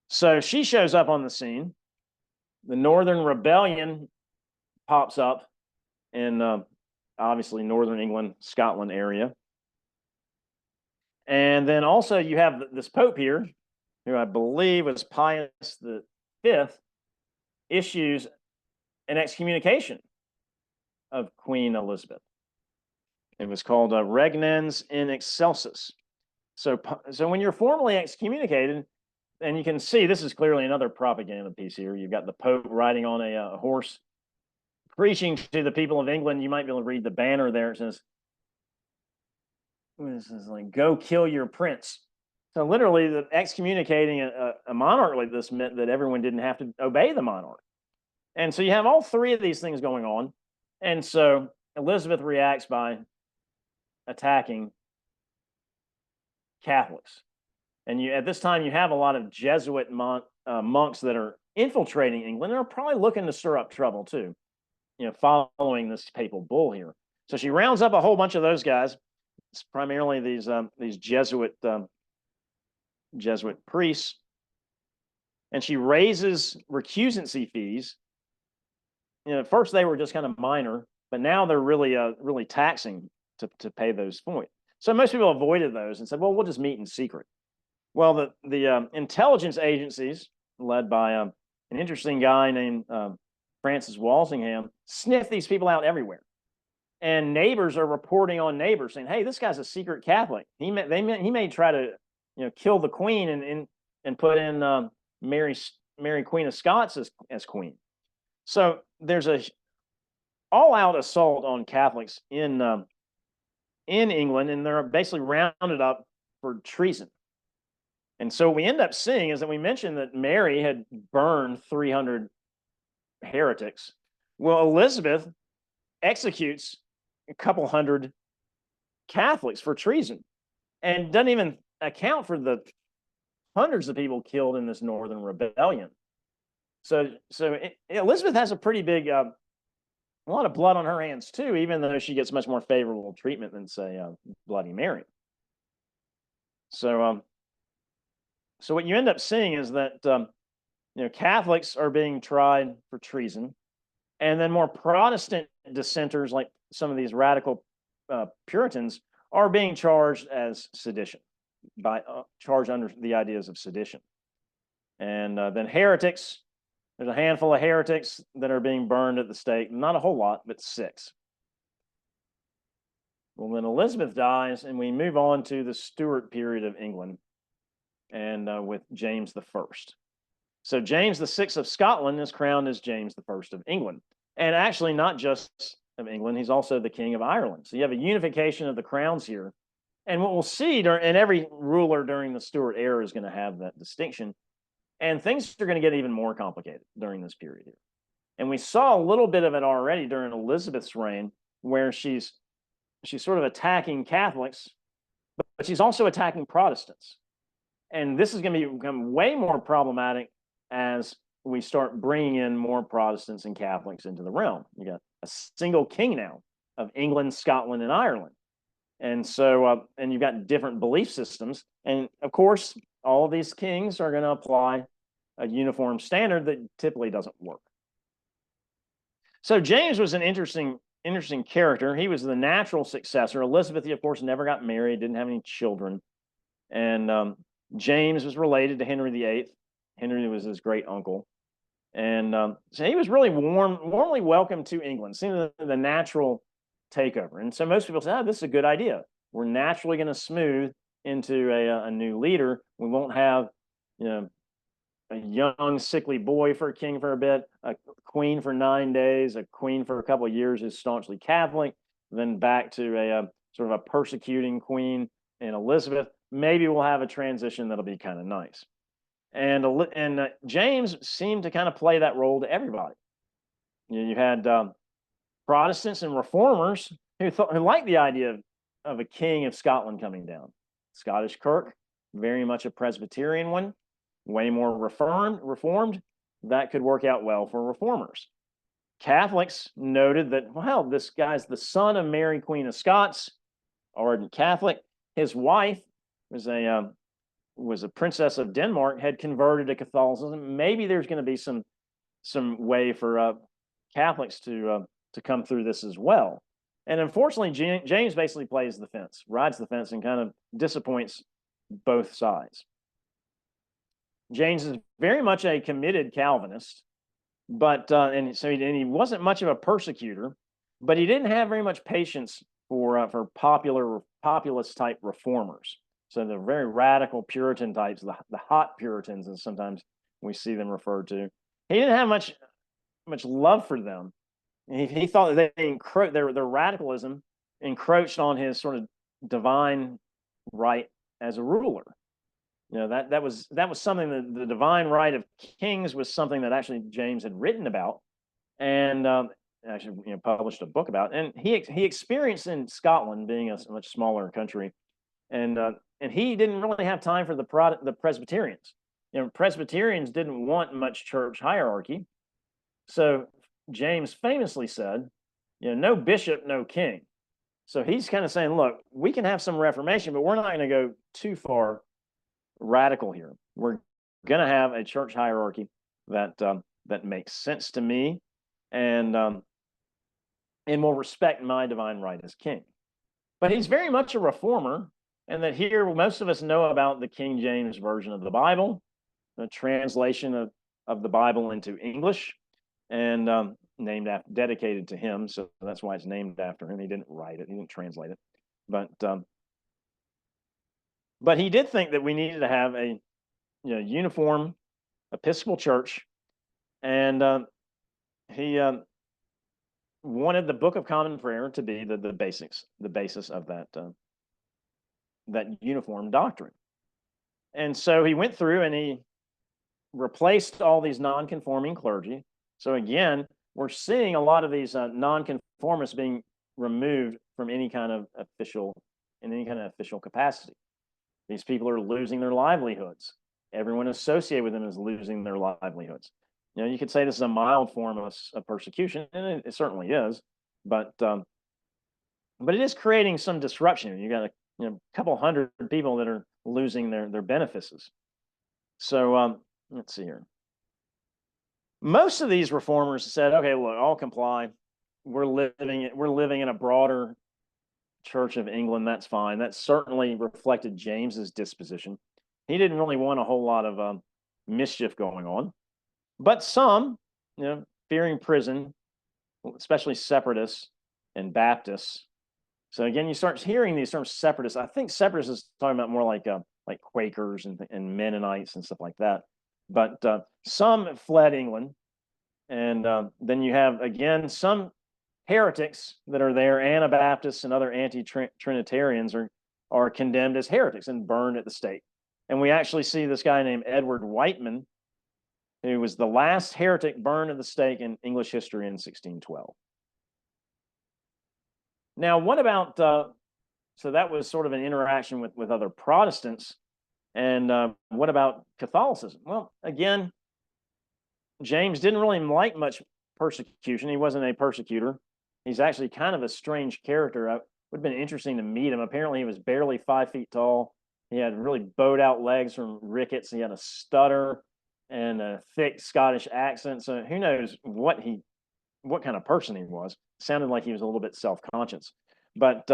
So she shows up on the scene. The Northern Rebellion pops up in obviously Northern England, Scotland area. And then also you have this Pope here, who I believe was Pius V, issues an excommunication of Queen Elizabeth. It was called Regnans in Excelsis. So when you're formally excommunicated, and you can see this is clearly another propaganda piece here. You've got the Pope riding on a horse, preaching to the people of England. You might be able to read the banner there. It says, this is like, go kill your prince. So literally, the excommunicating a monarch like this meant that everyone didn't have to obey the monarch. And so you have all three of these things going on. And so Elizabeth reacts by attacking Catholics. And at this time, you have a lot of Jesuit monks that are infiltrating England and are probably looking to stir up trouble too, following this papal bull here. So she rounds up a whole bunch of those guys. It's primarily these Jesuit priests, and she raises recusancy fees. At first they were just kind of minor, but now they're really taxing to pay those points. So most people avoided those and said, well, we'll just meet in secret. Well, the intelligence agencies, led by an interesting guy named Francis Walsingham, sniff these people out everywhere. And neighbors are reporting on neighbors saying, hey, this guy's a secret Catholic. He may try to kill the queen and put in Mary Queen of Scots as queen. So there's a all-out assault on Catholics in England, and they're basically rounded up for treason. And so what we end up seeing is that we mentioned that Mary had burned 300 heretics. Well, Elizabeth executes a couple hundred Catholics for treason and doesn't even account for the hundreds of people killed in this Northern Rebellion. So Elizabeth has a pretty big, a lot of blood on her hands too, even though she gets much more favorable treatment than, say, Bloody Mary. So what you end up seeing is that Catholics are being tried for treason, and then more Protestant dissenters, like some of these radical Puritans, are being charged as sedition, charged under the ideas of sedition. And then heretics, there's a handful of heretics that are being burned at the stake. Not a whole lot, but 6. Well, then Elizabeth dies, and we move on to the Stuart period of England, and with James I. So James VI of Scotland is crowned as James I of England. And actually not just of England, he's also the King of Ireland. So you have a unification of the crowns here. And what we'll see, and every ruler during the Stuart era is going to have that distinction. And things are going to get even more complicated during this period here. And we saw a little bit of it already during Elizabeth's reign, where she's sort of attacking Catholics, but she's also attacking Protestants. And this is going to become way more problematic as we start bringing in more Protestants and Catholics into the realm. You got a single king now of England, Scotland, and Ireland. And so, and you've got different belief systems. And of course, all of these kings are going to apply a uniform standard that typically doesn't work. So James was an interesting character. He was the natural successor. Elizabeth, of course, never got married, didn't have any children. And James was related to Henry VIII. Henry was his great uncle. And so he was really warmly welcomed to England, seemed the natural takeover. And so most people say, this is a good idea. We're naturally going to smooth into a new leader. We won't have, a young, sickly boy for a king for a bit, a queen for 9 days, a queen for a couple of years who's staunchly Catholic, then back to a sort of a persecuting queen in Elizabeth. Maybe we'll have a transition that'll be kind of nice. And James seemed to kind of play that role to everybody. You had Protestants and reformers who liked the idea of a king of Scotland coming down. Scottish Kirk, very much a Presbyterian one, way more reformed. That could work out well for reformers. Catholics noted that, well, this guy's the son of Mary Queen of Scots. ardent Catholic. His wife was a princess of Denmark, had converted to Catholicism. Maybe there's going to be some way for Catholics to come through this as well. And unfortunately, James basically plays the fence, rides the fence, and kind of disappoints both sides. James is very much a committed Calvinist, but and he wasn't much of a persecutor, but he didn't have very much patience for populist type reformers. So the very radical Puritan types, the hot Puritans, as sometimes we see them referred to. He didn't have much love for them. He thought that their radicalism encroached on his sort of divine right as a ruler. You know, that was something that the divine right of kings was something that actually James had written about, and actually published a book about. And he experienced in Scotland, being a much smaller country, and he didn't really have time for the Presbyterians. Presbyterians didn't want much church hierarchy, so James famously said, no bishop, no king. So he's kind of saying, look, we can have some reformation, but we're not going to go too far radical here. We're going to have a church hierarchy that makes sense to me, and will respect my divine right as king. But he's very much a reformer, and that here most of us know about the King James Version of the Bible, the translation of the Bible into English, and dedicated to him, so that's why it's named after him. He didn't write it, he didn't translate it, but he did think that we needed to have a uniform Episcopal church, and he wanted the Book of Common Prayer to be the basis of that uniform doctrine. And so he went through and he replaced all these non-conforming clergy. So again, we're seeing a lot of these non-conformists being removed from any kind of official capacity. These people are losing their livelihoods. Everyone associated with them is losing their livelihoods. You could say this is a mild form of persecution, and it certainly is, but it is creating some disruption. You got a couple hundred people that are losing their benefices. So let's see here. Most of these reformers said, okay, look, I'll comply. We're living in a broader Church of England. That's fine. That certainly reflected James's disposition. He didn't really want a whole lot of mischief going on. But some, fearing prison, especially separatists and Baptists. So again, you start hearing these terms, separatists. I think separatists is talking about more like Quakers and Mennonites and stuff like that. But some fled England, and then you have again some heretics that are there. Anabaptists and other anti-Trinitarians are condemned as heretics and burned at the stake. And we actually see this guy named Edward Whiteman, who was the last heretic burned at the stake in English history in 1612. Now, what about, so that was sort of an interaction with other Protestants. And what about Catholicism? Well, again, James didn't really like much persecution. He wasn't a persecutor. He's actually kind of a strange character. It would have been interesting to meet him. Apparently, he was barely 5 feet tall. He had really bowed out legs from rickets. He had a stutter and a thick Scottish accent. So who knows what kind of person he was. Sounded like he was a little bit self-conscious. But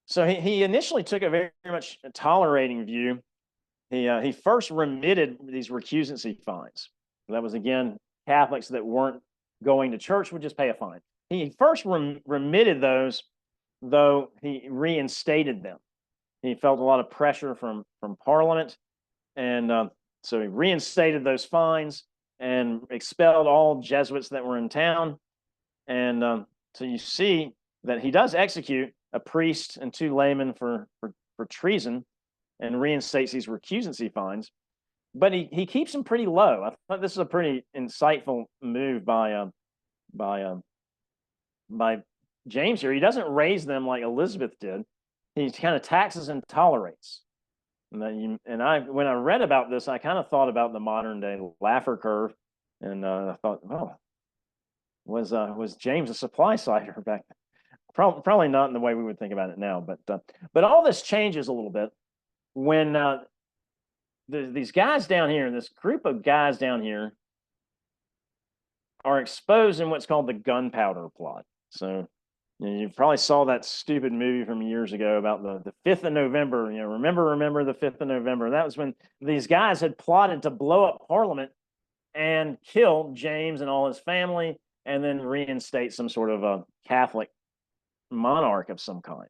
so he initially took a very much tolerating view. He first remitted these recusancy fines. That was, again, Catholics that weren't going to church would just pay a fine. He first remitted those, though he reinstated them. He felt a lot of pressure from Parliament, and so he reinstated those fines and expelled all Jesuits that were in town. And so you see that he does execute a priest and 2 laymen for treason and reinstates these recusancy fines, but he keeps them pretty low. I thought this is a pretty insightful move by James here. He doesn't raise them like Elizabeth did. He kind of taxes and tolerates. And when I read about this, I kind of thought about the modern day Laffer curve, and I thought, oh, was James a supply sider back then? probably not in the way we would think about it now, but all this changes a little bit when these guys down here, this group of guys down here, are exposed in what's called the gunpowder plot. So you probably saw that stupid movie from years ago about the 5th of November. Remember the 5th of November. That was when these guys had plotted to blow up Parliament and kill James and all his family, and then reinstate some sort of a Catholic monarch of some kind.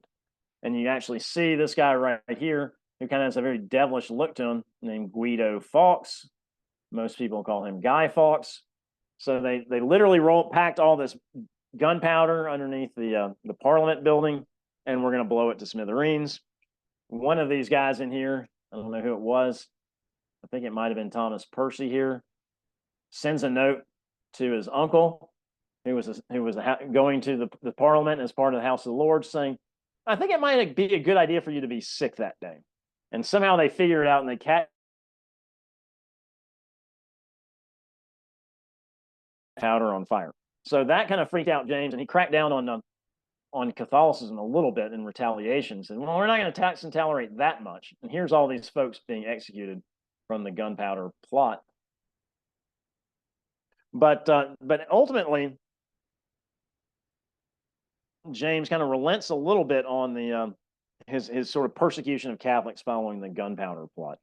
And you actually see this guy right here, who kind of has a very devilish look to him, named Guido Fawkes. Most people call him Guy Fawkes. So they literally packed all this gunpowder underneath the Parliament building, and we're going to blow it to smithereens. One of these guys in here, I don't know who it was, I think it might have been Thomas Percy here, sends a note to his uncle, who was going to the Parliament as part of the House of the Lords, saying, I think it might be a good idea for you to be sick that day. And somehow they figure it out, and they catch powder on fire. So that kind of freaked out James, and he cracked down on Catholicism a little bit in retaliation. Said, well, we're not going to tax and tolerate that much. And here's all these folks being executed from the gunpowder plot. But ultimately, James kind of relents a little bit on the his sort of persecution of Catholics following the gunpowder plot,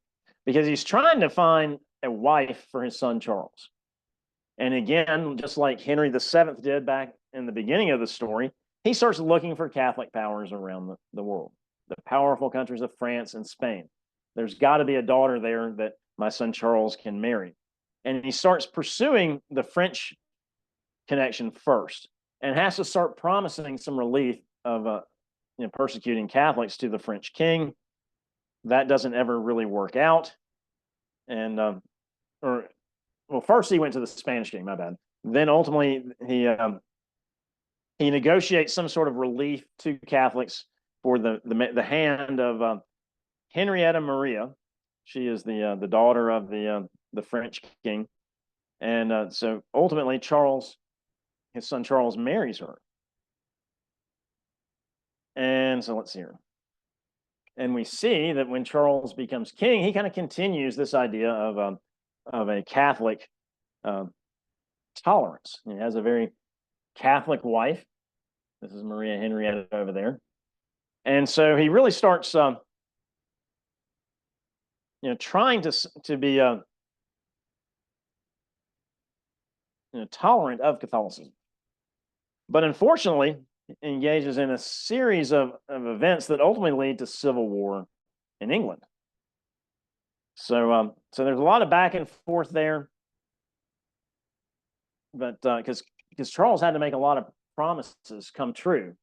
because he's trying to find a wife for his son Charles. And again, just like Henry VII did back in the beginning of the story, he starts looking for Catholic powers around the world, the powerful countries of France and Spain. There's got to be a daughter there that my son Charles can marry. And he starts pursuing the French connection first, and has to start promising some relief of persecuting Catholics to the French king. That doesn't ever really work out. And first he went to the Spanish king, my bad. Then ultimately he negotiates some sort of relief to Catholics for the hand of Henrietta Maria. She is the daughter of the French king, and so ultimately his son Charles marries her. And so let's see here. And we see that when Charles becomes king, he kind of continues this idea of a Catholic tolerance. He has a very Catholic wife. This is Maria Henrietta over there. And so he really starts trying to be tolerant of Catholicism. But unfortunately, engages in a series of events that ultimately lead to civil war in England. So there's a lot of back and forth there, but because Charles had to make a lot of promises come true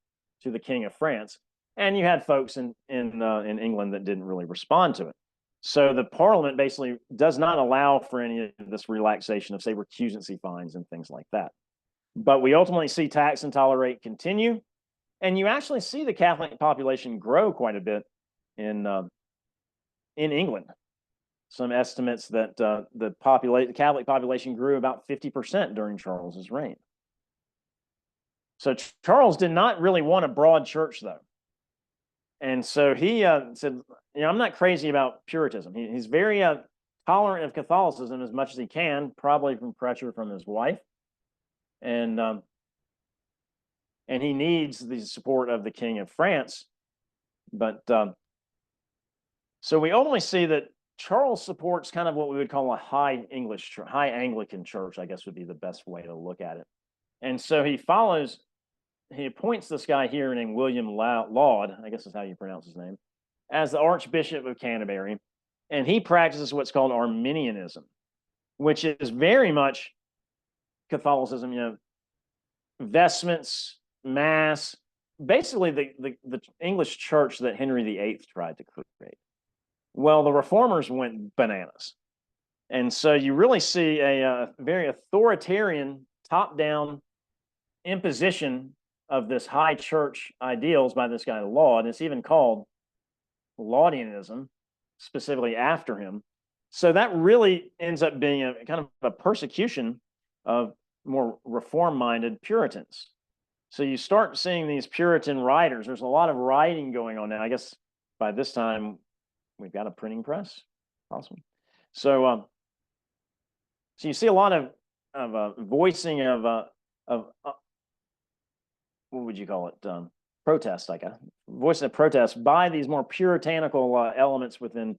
to the King of France, and you had folks in England that didn't really respond to it. So the Parliament basically does not allow for any of this relaxation of, say, recusancy fines and things like that. But we ultimately see tax and tolerate continue, and you actually see the Catholic population grow quite a bit in England. Some estimates that the Catholic population grew about 50% during Charles's reign. So Charles did not really want a broad church, though. And so he said, I'm not crazy about Puritanism. He's very tolerant of Catholicism as much as he can, probably from pressure from his wife. And he needs the support of the King of France. But so we ultimately see that Charles supports kind of what we would call a high Anglican church, I guess would be the best way to look at it. And so he appoints this guy here named William Laud, I guess is how you pronounce his name, as the Archbishop of Canterbury. And he practices what's called Arminianism, which is very much Catholicism, vestments, mass, basically the English church that Henry VIII tried to create. Well, the reformers went bananas. And so you really see a very authoritarian, top-down imposition of this high church ideals by this guy Laud. It's even called Laudianism, specifically after him. So that really ends up being a kind of a persecution of more reform-minded Puritans. So you start seeing these Puritan writers. There's a lot of writing going on now. I guess by this time we've got a printing press. Awesome. So so you see a lot of voicing of what would you call it? Protest, like a voicing of protest by these more puritanical elements within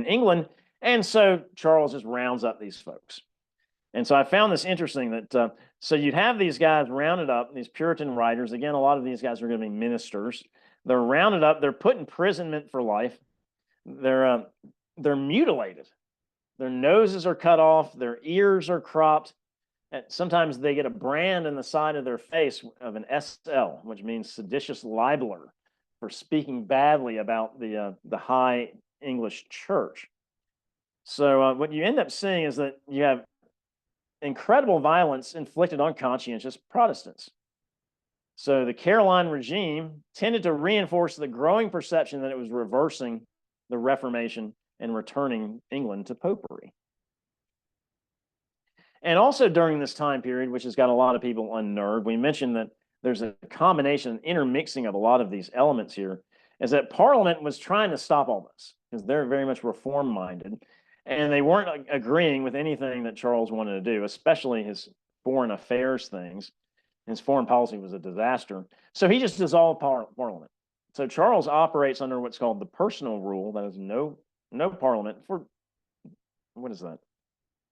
England. And so Charles just rounds up these folks. And so I found this interesting that so you'd have these guys rounded up, these Puritan writers. Again, a lot of these guys are going to be ministers. They're rounded up. They're put in imprisonment for life. They're mutilated. Their noses are cut off. Their ears are cropped. And sometimes they get a brand in the side of their face of an SL, which means seditious libeler, for speaking badly about the high English church. So what you end up seeing is that you have incredible violence inflicted on conscientious Protestants. So the Caroline regime tended to reinforce the growing perception that it was reversing the Reformation and returning England to popery. And also during this time period, which has got a lot of people unnerved, we mentioned that there's a combination, intermixing of a lot of these elements here, is that Parliament was trying to stop all this because they're very much reform-minded. And they weren't agreeing with anything that Charles wanted to do, especially his foreign affairs things. His foreign policy was a disaster. So he just dissolved Parliament. So Charles operates under what's called the personal rule, that is no Parliament for, what is that,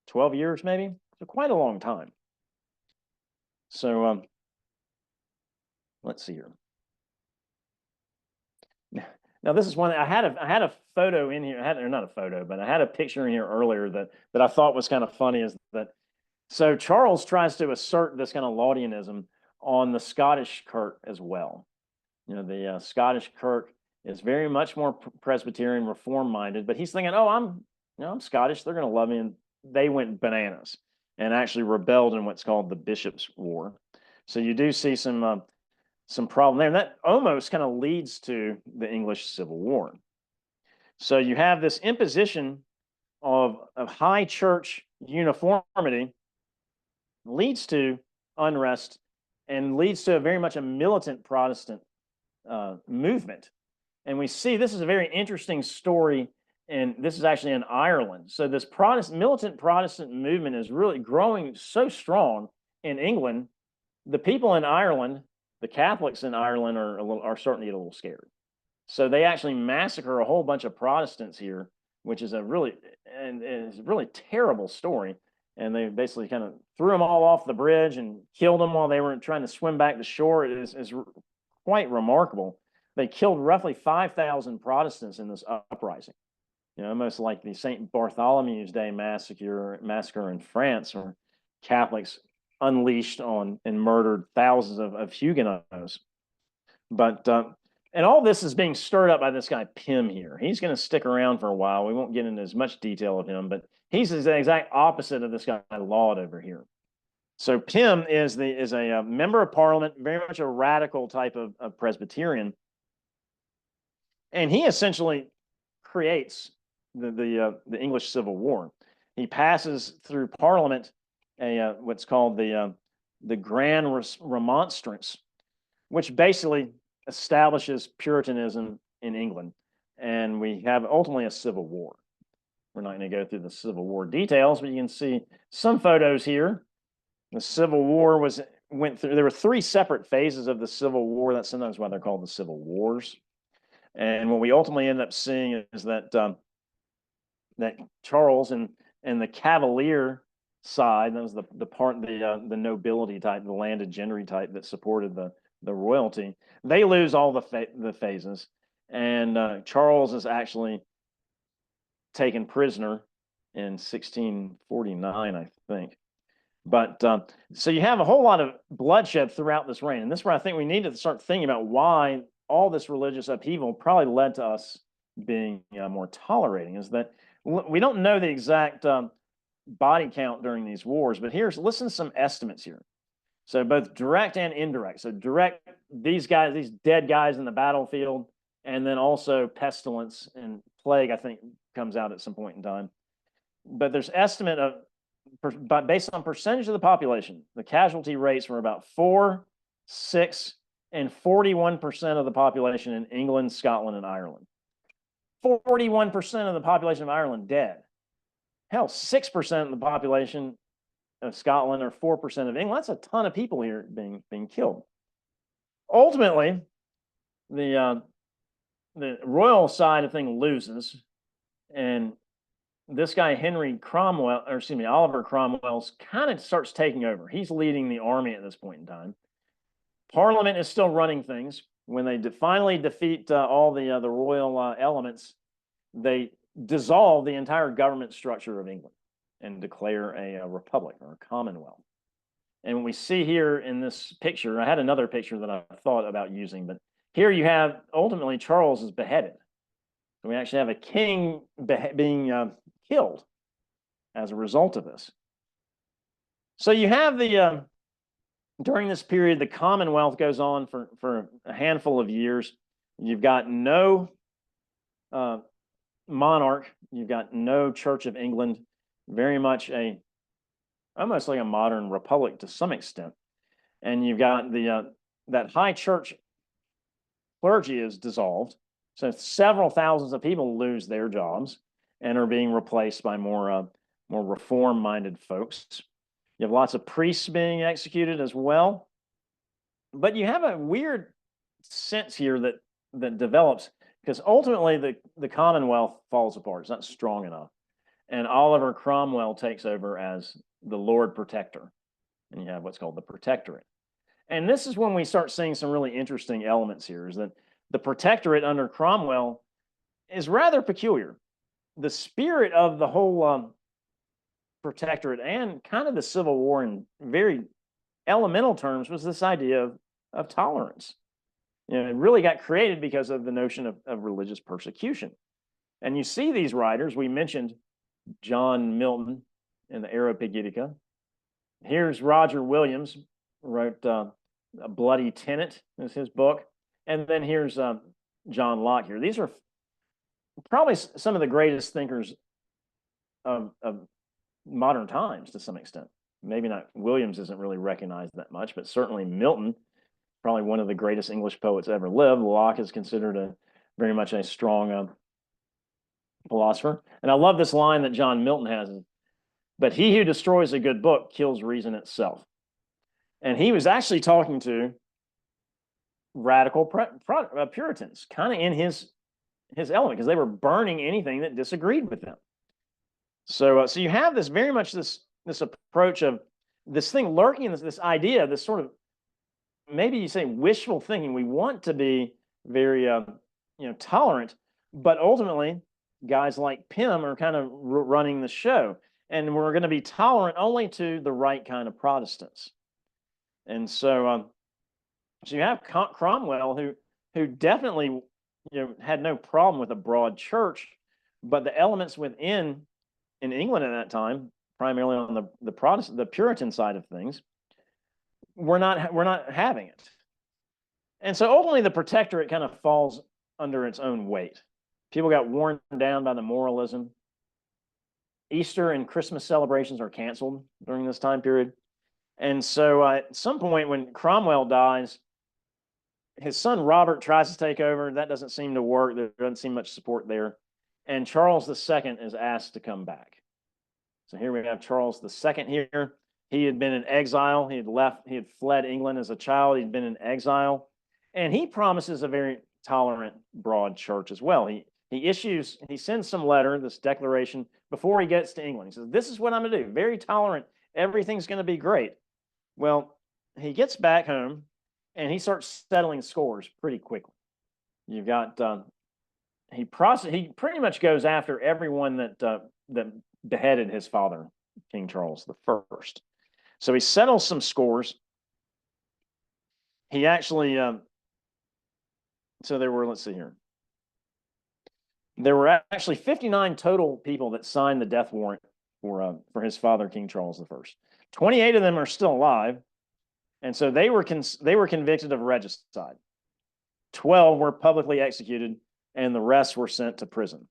12 years maybe? So quite a long time. So let's see here. Now, this is one I had a photo in here. Not a photo, but I had a picture in here earlier that I thought was kind of funny. Is that so? Charles tries to assert this kind of Laudianism on the Scottish Kirk as well. You know, the Scottish Kirk is very much more Presbyterian, reform-minded, but he's thinking, "Oh, I'm Scottish. They're going to love me." And they went bananas and actually rebelled in what's called the Bishops' War. So you do see some problem there. And that almost kind of leads to the English Civil War. So you have this imposition of high church uniformity, leads to unrest and leads to very much a militant Protestant movement. And we see this is a very interesting story, and this is actually in Ireland. So this militant Protestant movement is really growing so strong in England. The people in Ireland, the Catholics in Ireland are starting to get a little scared. So they actually massacre a whole bunch of Protestants here, which is a really terrible story. And they basically kind of threw them all off the bridge and killed them while they were trying to swim back to shore. It is quite remarkable. They killed roughly 5,000 Protestants in this uprising. You know, almost like the St. Bartholomew's Day massacre in France, where Catholics unleashed on and murdered thousands of Huguenots. But and all this is being stirred up by this guy Pym here. He's going to stick around for a while. We won't get into as much detail of him, but he's the exact opposite of this guy Laud over here. So Pym is a member of Parliament, very much a radical type of Presbyterian, and he essentially creates the English Civil War. He passes through Parliament what's called the Grand Remonstrance, which basically establishes Puritanism in England, and we have ultimately a civil war. We're not going to go through the Civil War details, but you can see some photos here. The Civil War went through. There were 3 separate phases of the Civil War. That's sometimes why they're called the Civil Wars. And what we ultimately end up seeing is that that Charles and the Cavalier side, that was the nobility type, the landed gentry type that supported the royalty. They lose all the phases, and Charles is actually taken prisoner in 1649, I think. But so you have a whole lot of bloodshed throughout this reign, and this is where I think we need to start thinking about why all this religious upheaval probably led to us being more tolerating. Is that we don't know the exact body count during these wars, but listen to some estimates here. So both direct and indirect. So direct, these dead guys in the battlefield, and then also pestilence and plague, I think, comes out at some point in time. But there's estimate of, based on percentage of the population, the casualty rates were about 4 6, and 41% of the population in England, Scotland, and Ireland. 41% of the population of Ireland dead. Hell, 6% of the population of Scotland or 4% of England. That's a ton of people here being killed. Ultimately, the royal side of things loses, and this guy Oliver Cromwell's kind of starts taking over. He's leading the army at this point in time. Parliament is still running things. When they finally defeat all the royal elements, they dissolve the entire government structure of England and declare a republic or a commonwealth. And we see here in this picture, I had another picture that I thought about using, but here you have ultimately Charles is beheaded. So we actually have a king being killed as a result of this. So you have during this period, the Commonwealth goes on for a handful of years. You've got no monarch. You've got no Church of England. Very much almost like a modern republic to some extent. And you've got that high church clergy is dissolved. So several thousands of people lose their jobs and are being replaced by more reform-minded folks. You have lots of priests being executed as well. But you have a weird sense here that develops, because ultimately the Commonwealth falls apart. It's not strong enough. And Oliver Cromwell takes over as the Lord Protector. And you have what's called the Protectorate. And this is when we start seeing some really interesting elements here, is that the Protectorate under Cromwell is rather peculiar. The spirit of the whole Protectorate and kind of the Civil War in very elemental terms was this idea of tolerance. You know, it really got created because of the notion of religious persecution. And you see these writers, we mentioned John Milton in the Areopagitica. Here's Roger Williams, wrote A Bloody Tenet is his book. And then here's John Locke here. These are probably some of the greatest thinkers of modern times to some extent. Maybe not, Williams isn't really recognized that much, but certainly Milton, probably one of the greatest English poets ever lived. Locke is considered very much a strong philosopher. And I love this line that John Milton has, but he who destroys a good book kills reason itself. And he was actually talking to radical Puritans, kind of in his element, because they were burning anything that disagreed with them. So you have this very much this approach of this thing lurking in this idea, this sort of, maybe you say wishful thinking. We want to be very tolerant, but ultimately guys like Pym are kind of running the show, and we're going to be tolerant only to the right kind of Protestants. And so you have Cromwell, who definitely had no problem with a broad church, but the elements in England at that time, primarily on the Puritan side of things, we're not having it. And so ultimately the Protectorate kind of falls under its own weight. People got worn down by the moralism. Easter and Christmas celebrations are canceled during this time period. And so at some point when Cromwell dies, his son Robert tries to take over. That doesn't seem to work. There doesn't seem much support there. And Charles II is asked to come back. So here we have Charles II here. He had been in exile. He had fled England as a child. He'd been in exile. And he promises a very tolerant, broad church as well. He sends some letter, this declaration, before he gets to England. He says, this is what I'm going to do. Very tolerant. Everything's going to be great. Well, he gets back home and he starts settling scores pretty quickly. You've got, he pretty much goes after everyone that beheaded his father, King Charles I. So he settles some scores. He actually, so there were, let's see here. There were actually 59 total people that signed the death warrant for his father, King Charles I. 28 of them are still alive, and so they were convicted of regicide. 12 were publicly executed, and the rest were sent to prison.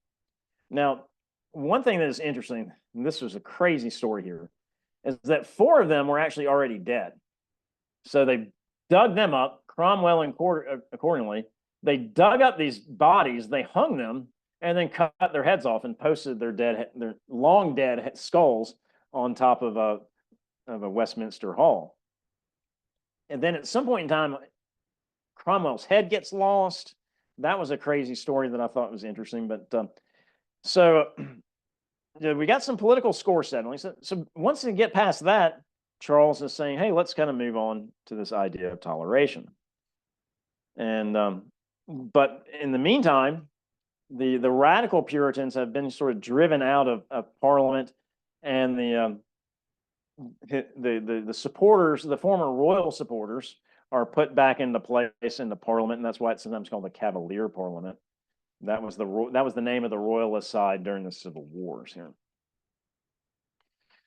Now, one thing that is interesting, and this was a crazy story here, is that 4 of them were actually already dead. So dug them up, Cromwell and accordingly. They dug up these bodies, they hung them, and then cut their heads off and posted their long dead skulls on top of a Westminster Hall. And then at some point in time, Cromwell's head gets lost. That was a crazy story that I thought was interesting. But so we got some political score settling. So once we get past that, Charles is saying, hey, let's kind of move on to this idea of toleration. And but in the meantime, the radical Puritans have been sort of driven out of Parliament, and the supporters, the former royal supporters, are put back into place in the Parliament, and that's why it's sometimes called the Cavalier Parliament. That was the name of the royalist side during the Civil Wars here.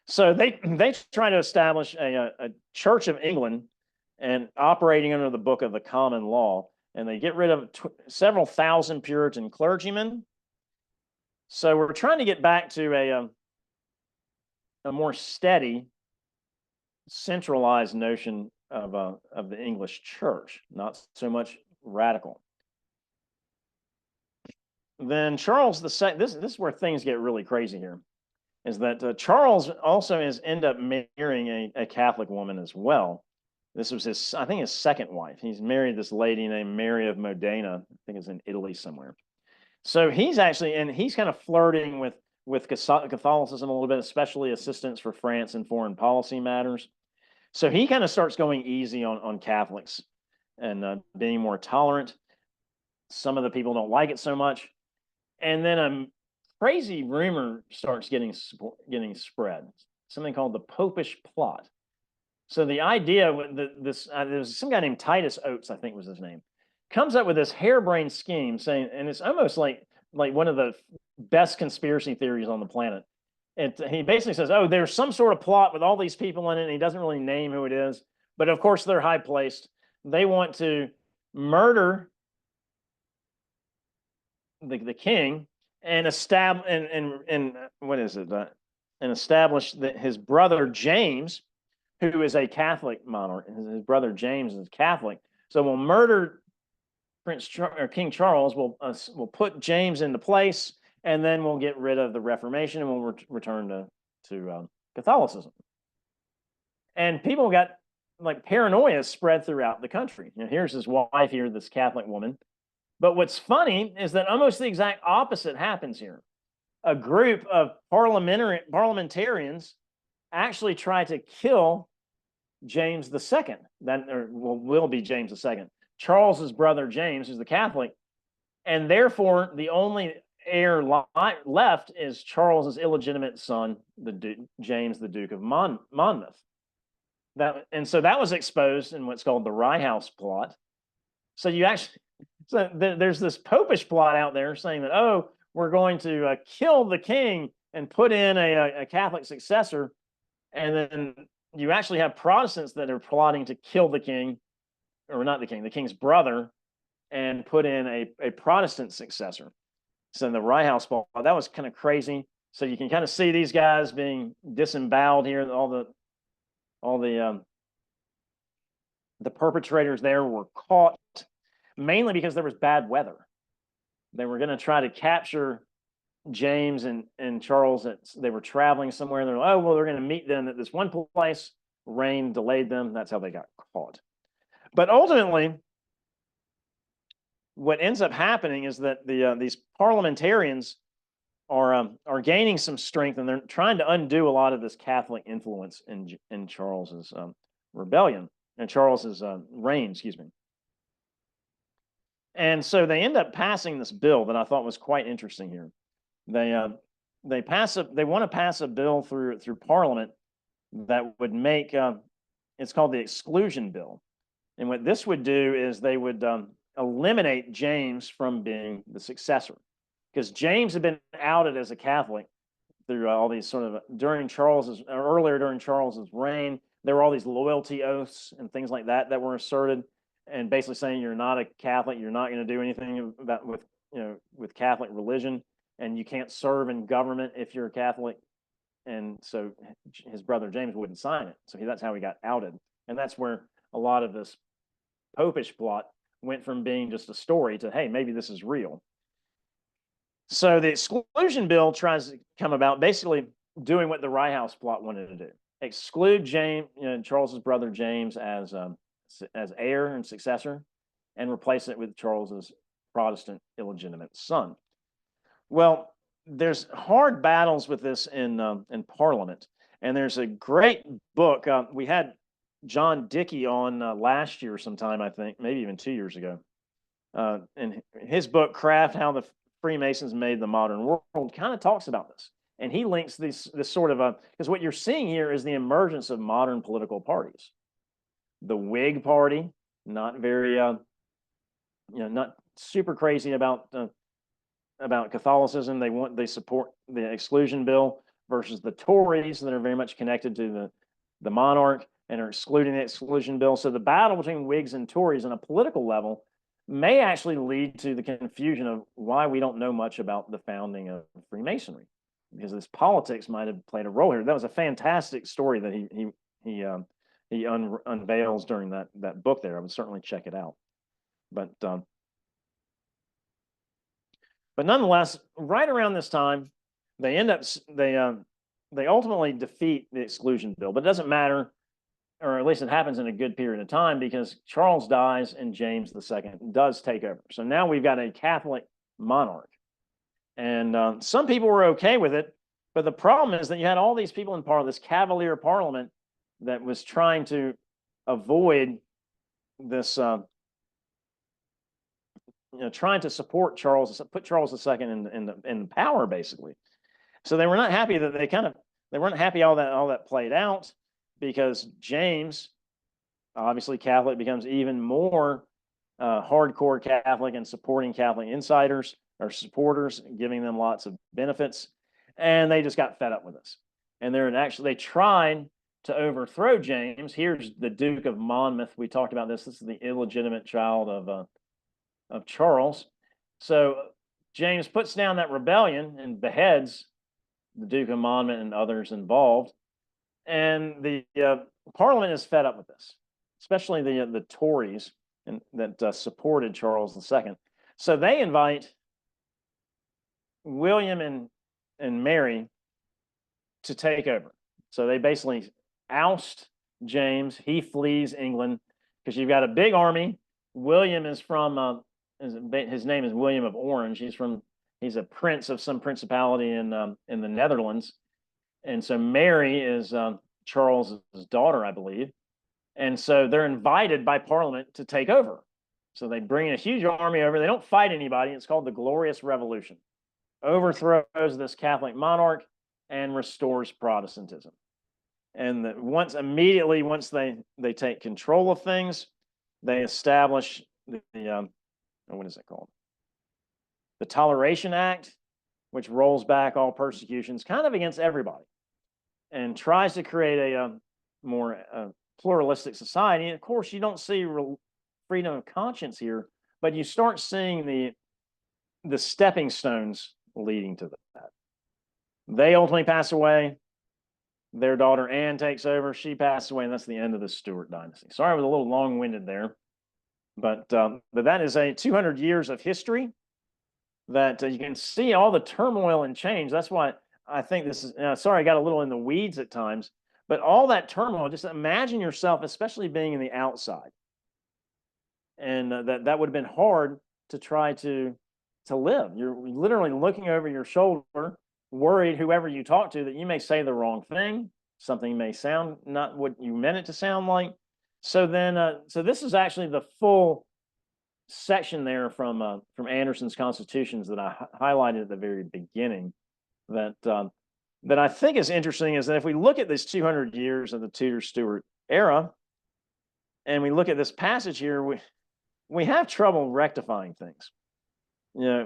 So they try to establish a Church of England and operating under the Book of the Common Law, and they get rid of several thousand Puritan clergymen. So we're trying to get back to a more steady, centralized notion of the English Church, not so much radical. Then Charles II, this is where things get really crazy here, is that Charles also end up marrying a Catholic woman as well. This was I think his second wife. He's married this lady named Mary of Modena. I think it's in Italy somewhere. So he's kind of flirting with Catholicism a little bit, especially assistance for France in foreign policy matters. So he kind of starts going easy on Catholics and being more tolerant. Some of the people don't like it so much. And then a crazy rumor starts getting spread, something called the Popish Plot. So the idea, there was some guy named Titus Oates, I think was his name, comes up with this harebrained scheme saying, and it's almost like one of the best conspiracy theories on the planet. He basically says, oh, there's some sort of plot with all these people in it, and he doesn't really name who it is. But of course, they're high placed. They want to murder the king and establish and establish that his brother James, who is a Catholic monarch, his brother James is Catholic, so we'll murder King Charles. We'll put James into place, and then we'll get rid of the Reformation, and we'll return to Catholicism. And people got paranoia spread throughout the country. Here's his wife here, this Catholic woman. But what's funny is that almost the exact opposite happens here. A group of parliamentarians actually try to kill James II. Will be James II. Charles's brother James is the Catholic, and therefore the only heir left is Charles's illegitimate son, James, the Duke of Monmouth. So that was exposed in what's called the Rye House Plot. So there's this Popish plot out there saying that, oh, we're going to kill the king and put in a Catholic successor, and then you actually have Protestants that are plotting to kill the king, or not the king, the king's brother, and put in a Protestant successor. So in the Rye House plot, that was kind of crazy. So you can kind of see these guys being disemboweled here. All the perpetrators there were caught, mainly because there was bad weather. They were going to try to capture James and Charles. They were traveling somewhere. They're like, oh, well, they're going to meet them at this one place. Rain delayed them. That's how they got caught. But ultimately, what ends up happening is that these parliamentarians are gaining some strength, and they're trying to undo a lot of this Catholic influence in Charles's rebellion and Charles's reign, excuse me. And so they end up passing this bill that I thought was quite interesting here. They want to pass a bill through Parliament that would make it's called the Exclusion Bill. And what this would do is they would eliminate James from being the successor, because James had been outed as a Catholic through all these sort of earlier during Charles's reign. There were all these loyalty oaths and things like that were asserted, and basically saying you're not a Catholic, you're not going to do anything with Catholic religion, and you can't serve in government if you're a Catholic. And so his brother James wouldn't sign it. So that's how he got outed. And that's where a lot of this popish plot went from being just a story to, hey, maybe this is real. So the exclusion bill tries to come about basically doing what the Rye House plot wanted to do: exclude James, Charles's brother James, as heir and successor, and replace it with Charles's Protestant illegitimate son. Well, there's hard battles with this in Parliament, and there's a great book. We had John Dickey on last year sometime, I think, maybe even 2 years ago. And his book, Craft, How the Freemasons Made the Modern World, kind of talks about this. And he links this sort of because what you're seeing here is the emergence of modern political parties. The Whig Party, not very, not super crazy about Catholicism. They support the exclusion bill, versus the Tories that are very much connected to the monarch and are excluding the exclusion bill. So the battle between Whigs and Tories on a political level may actually lead to the confusion of why we don't know much about the founding of Freemasonry, because this politics might have played a role here. That was a fantastic story that he unveils during that book there. I would certainly check it out. But nonetheless, right around this time, they ultimately defeat the exclusion bill. But it doesn't matter, or at least it happens in a good period of time, because Charles dies and James II does take over. So now we've got a Catholic monarch. And some people were okay with it, but the problem is that you had all these people in Parliament, this Cavalier Parliament that was trying to avoid this, trying to support Charles, put Charles II in power, basically. So they were not happy that they weren't happy all that played out, because James, obviously Catholic, becomes even more hardcore Catholic and supporting Catholic insiders or supporters, giving them lots of benefits, and they just got fed up with this. And they tried to overthrow James. Here's the Duke of Monmouth. We talked about this. This is the illegitimate child of Charles. So James puts down that rebellion and beheads the Duke of Monmouth and others involved. And the Parliament is fed up with this, especially the Tories that supported Charles II. So they invite William and Mary to take over. So they basically oust James. He flees England because you've got a big army. William is from his name is William of Orange. He's a prince of some principality in the Netherlands. And so Mary is Charles's daughter, I believe. And so they're invited by Parliament to take over. So they bring a huge army over. They don't fight anybody. It's called the Glorious Revolution. Overthrows this Catholic monarch and restores Protestantism. And once they take control of things, they establish what is it called? The Toleration Act, which rolls back all persecutions kind of against everybody and tries to create a more pluralistic society. And of course, you don't see freedom of conscience here, but you start seeing the stepping stones leading to that. They ultimately pass away. Their daughter Anne takes over. She passes away, and that's the end of the Tudor Dynasty. Sorry, I was a little long-winded there, but that is 200 years of history that you can see all the turmoil and change. That's why I think this is, sorry, I got a little in the weeds at times, but all that turmoil, just imagine yourself, especially being in the outside. And that would have been hard to try to live. You're literally looking over your shoulder, worried whoever you talk to that you may say the wrong thing. Something may sound not what you meant it to sound like. So then, so this is actually the full section there from Anderson's Constitutions that I highlighted at the very beginning. That I think is interesting is that if we look at these 200 years of the Tudor-Stuart era, and we look at this passage here, we have trouble rectifying things.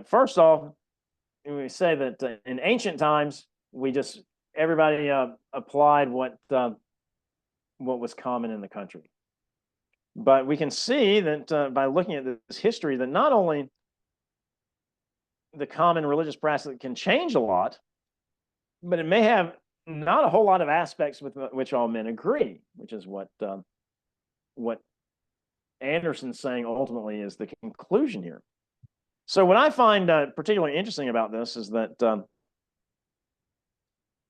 First off, we say that in ancient times, everybody applied what was common in the country. But we can see that by looking at this history, that not only the common religious practice can change a lot, but it may have not a whole lot of aspects with which all men agree, which is what Anderson's saying ultimately is the conclusion here. So what I find particularly interesting about this is that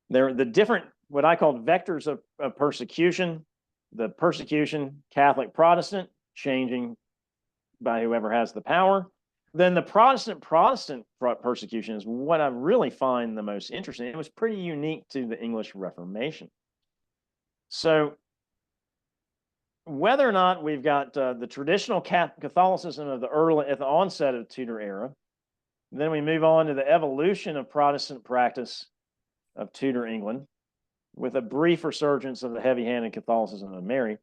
there are the different, what I call vectors of persecution, the persecution, Catholic, Protestant, changing by whoever has the power. Then the Protestant persecution is what I really find the most interesting. It was pretty unique to the English Reformation. So whether or not we've got the traditional Catholicism of at the onset of Tudor era, then we move on to the evolution of Protestant practice of Tudor England, with a brief resurgence of the heavy-handed Catholicism of Mary,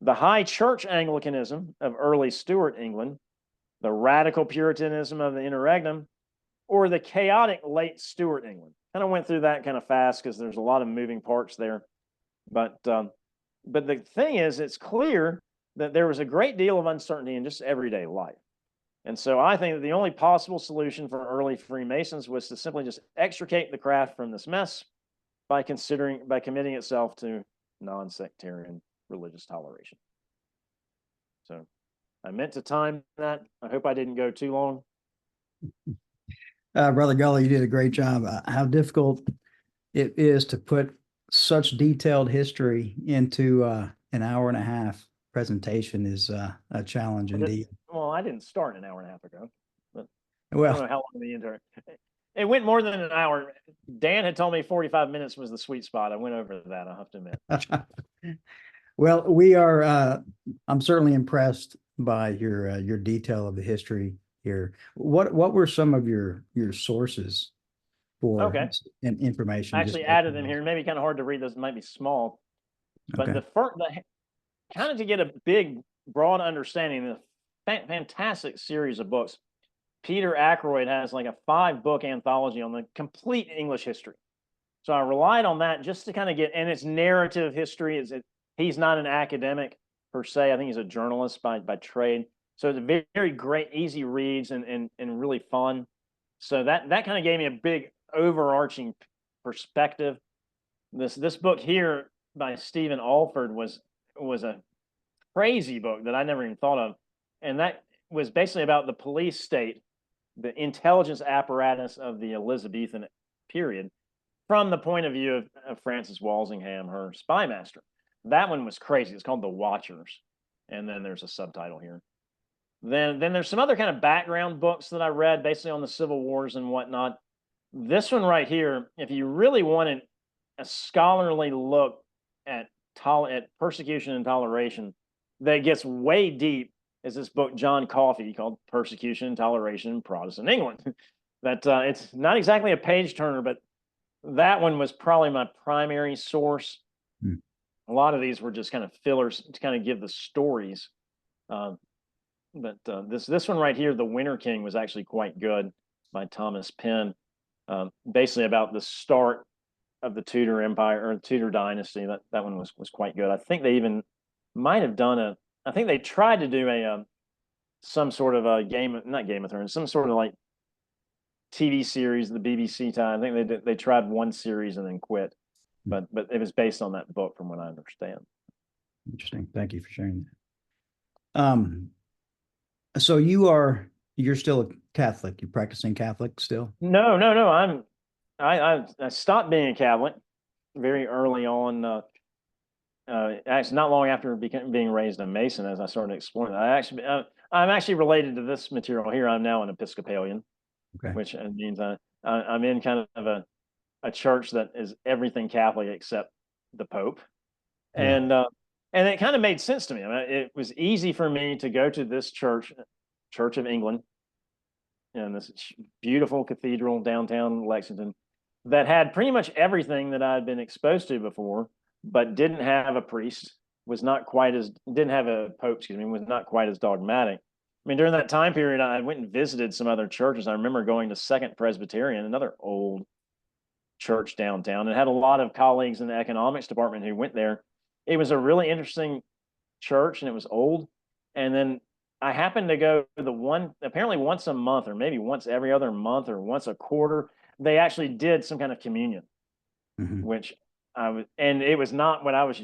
the high church Anglicanism of early Stuart England, the radical Puritanism of the interregnum, or the chaotic late Stuart England. Kind of went through that kind of fast because there's a lot of moving parts there. But the thing is, it's clear that there was a great deal of uncertainty in just everyday life. And so I think that the only possible solution for early Freemasons was to simply just extricate the craft from this mess by committing itself to non-sectarian religious toleration. So I meant to time that. I hope I didn't go too long. Brother Gulla, you did a great job. How difficult it is to put such detailed history into an hour and a half presentation is a challenge indeed. Well, I didn't start an hour and a half ago, but well, I don't know how long the entire. It went more than an hour. Dan had told me 45 minutes was the sweet spot. I went over that, I have to admit. Well, we are. I'm certainly impressed by your detail of the history here. What were some of your sources for information? I actually added them here. Maybe kind of hard to read. Those might be small, but the kind of to get a big, broad understanding, the fantastic series of books. Peter Ackroyd has like a 5-book anthology on the complete English history. So I relied on that just to kind of get, and it's narrative history. He's not an academic per se. I think he's a journalist by trade. So it's a very, very great, easy reads and really fun. So that kind of gave me a big overarching perspective. This book here by Stephen Alford was a crazy book that I never even thought of. And that was basically about the police state, the intelligence apparatus of the Elizabethan period, from the point of view of Frances Walsingham, her spy master. That one was crazy. It's called The Watchers. And then there's a subtitle here. Then there's some other kind of background books that I read basically on the Civil Wars and whatnot. This one right here, if you really wanted a scholarly look at persecution and toleration that gets way deep, is this book John Coffey called Persecution and Toleration in Protestant England. That it's not exactly a page turner, but that one was probably my primary source. A lot of these were just kind of fillers to kind of give the stories. But this one right here, The Winter King, was actually quite good, by Thomas Penn. Basically about the start of the Tudor Empire or Tudor Dynasty. That one was quite good. I think they even might have done I think they tried to do some sort of a not Game of Thrones, some sort of like TV series, the BBC time. I think they tried one series and then quit, but it was based on that book, from what I understand. Interesting. Thank you for sharing that. So you're still a Catholic. You're practicing Catholic still? No. I stopped being a Catholic very early on. Actually, not long after being raised a Mason, as I started exploring that. I'm actually related to this material here. I'm now an Episcopalian, which means I'm in kind of a church that is everything Catholic except the Pope, and it kind of made sense to me. I mean, it was easy for me to go to this Church of England, and this beautiful cathedral downtown Lexington that had pretty much everything that I had been exposed to before, but didn't have a priest, didn't have a pope, was not quite as dogmatic. I mean, during that time period, I went and visited some other churches. I remember going to Second Presbyterian, another old church downtown, and had a lot of colleagues in the economics department who went there. It was a really interesting church, and it was old. And then I happened to go to apparently once a month, or maybe once every other month, or once a quarter, they actually did some kind of communion, which and it was not what I was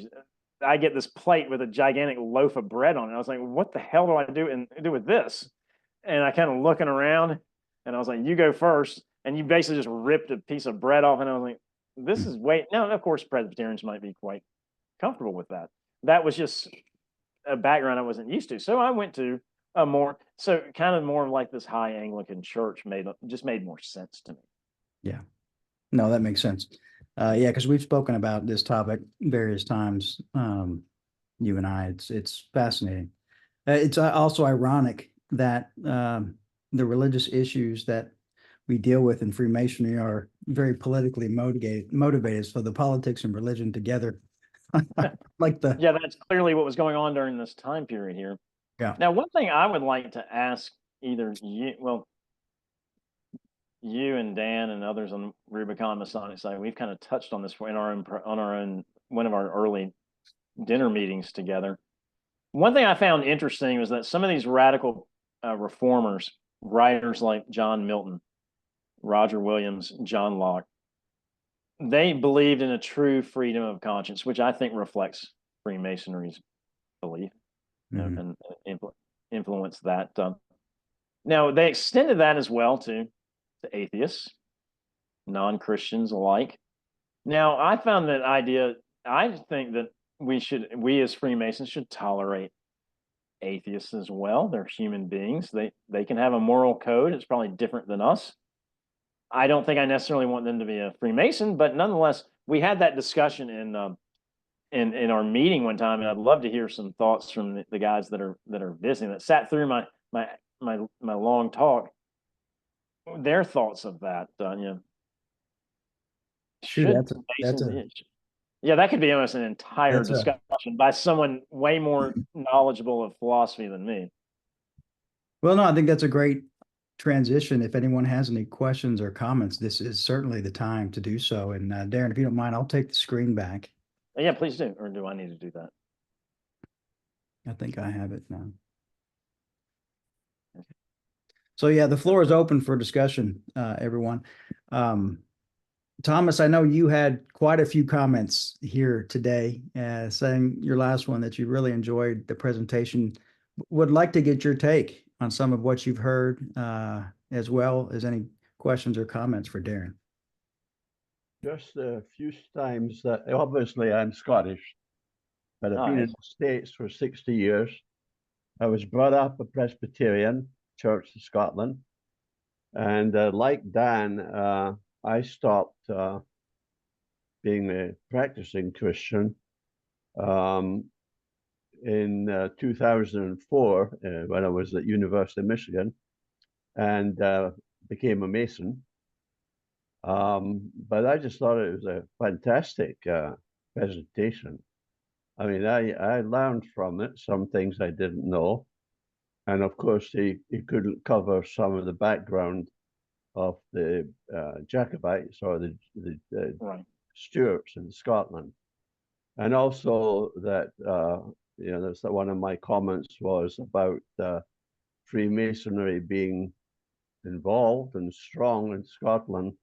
I get this plate with a gigantic loaf of bread on it. I was like, what the hell do I do with this? And I kind of looking around, and I was like, you go first. And you basically just ripped a piece of bread off, and I was like, this is way. Now, of course, Presbyterians might be quite comfortable with that. That was just a background I wasn't used to. So I went to a kind of more like this high Anglican church made more sense to me. Yeah, no, that makes sense. Yeah, because we've spoken about this topic various times. You and I, it's fascinating. It's also ironic that the religious issues that we deal with in Freemasonry are very politically motivated. So the politics and religion together, yeah, that's clearly what was going on during this time period here. Yeah. Now, one thing I would like to ask either you and Dan and others on Rubicon Masonic Society, we've kind of touched on this in one of our early dinner meetings together. One thing I found interesting was that some of these radical reformers, writers like John Milton, Roger Williams, John Locke, they believed in a true freedom of conscience, which I think reflects Freemasonry's belief, and influenced that. Now, they extended that as well to atheists, non-Christians alike. Now, I found that idea, I think that we as Freemasons should tolerate atheists as well. They're human beings. They can have a moral code. It's probably different than us. I don't think I necessarily want them to be a Freemason, but nonetheless, we had that discussion in our meeting one time, and I'd love to hear some thoughts from the guys that are visiting, that sat through my long talk. Their thoughts of that, yeah, that could be almost an entire discussion by someone way more knowledgeable of philosophy than me. Well, no, I think that's a great transition. If anyone has any questions or comments, this is certainly the time to do so. And Darrin, if you don't mind, I'll take the screen back. Yeah, please do. Or do I need to do that? I think I have it now. Okay. So yeah, the floor is open for discussion, everyone. Thomas, I know you had quite a few comments here today, saying your last one that you really enjoyed the presentation. Would like to get your take on some of what you've heard, as well as any questions or comments for Darrin. Just a few times that, obviously I'm Scottish, but I've been in the States for 60 years. I was brought up a Presbyterian Church of Scotland. And like Dan, I stopped being a practicing Christian in 2004 when I was at University of Michigan, and became a Mason. But I just thought it was a fantastic presentation. I mean, I learned from it some things I didn't know. And of course, he couldn't cover some of the background of the Jacobites or the Stuarts in Scotland. And also that, that's one of my comments was about Freemasonry being involved and strong in Scotland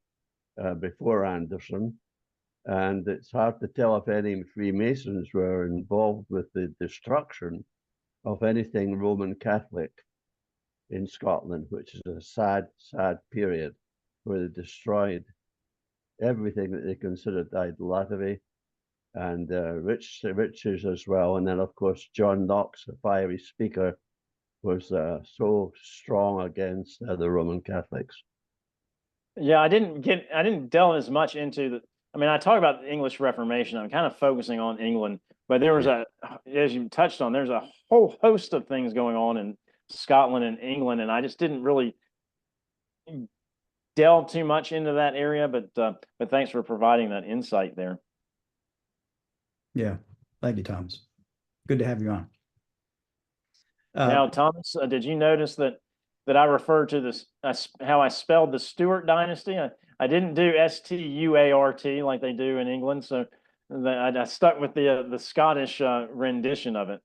before Anderson. And it's hard to tell if any Freemasons were involved with the destruction of anything Roman Catholic in Scotland, which is a sad, sad period where they destroyed everything that they considered idolatry and riches as well. And then, of course, John Knox, the fiery speaker, was so strong against the Roman Catholics. Yeah, I didn't delve as much into I talk about the English Reformation. I'm kind of focusing on England, but there was as you touched on, there's a whole host of things going on in Scotland and England, and I just didn't really delve too much into that area, but thanks for providing that insight there. Yeah, thank you, Thomas. Good to have you on. Now, Thomas, did you notice that I referred to this how I spelled the Tudor Dynasty? I didn't do Stuart like they do in England, so I stuck with the Scottish rendition of it.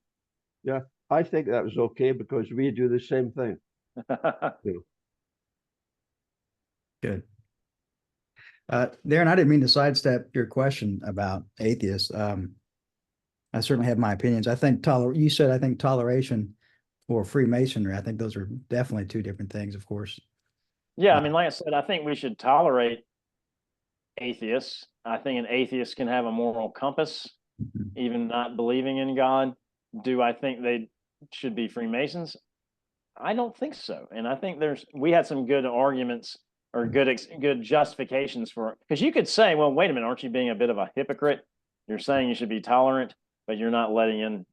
Yeah, I think that was okay because we do the same thing. Good. Darrin, I didn't mean to sidestep your question about atheists. I certainly have my opinions. I think you said, I think toleration or Freemasonry, I think those are definitely two different things, of course. Yeah, I mean, like I said, I think we should tolerate atheists. I think an atheist can have a moral compass, even not believing in God. Do I think they should be Freemasons? I don't think so. And I think we had some good arguments or good justifications for, because you could say, well, wait a minute, aren't you being a bit of a hypocrite? You're saying you should be tolerant, but you're not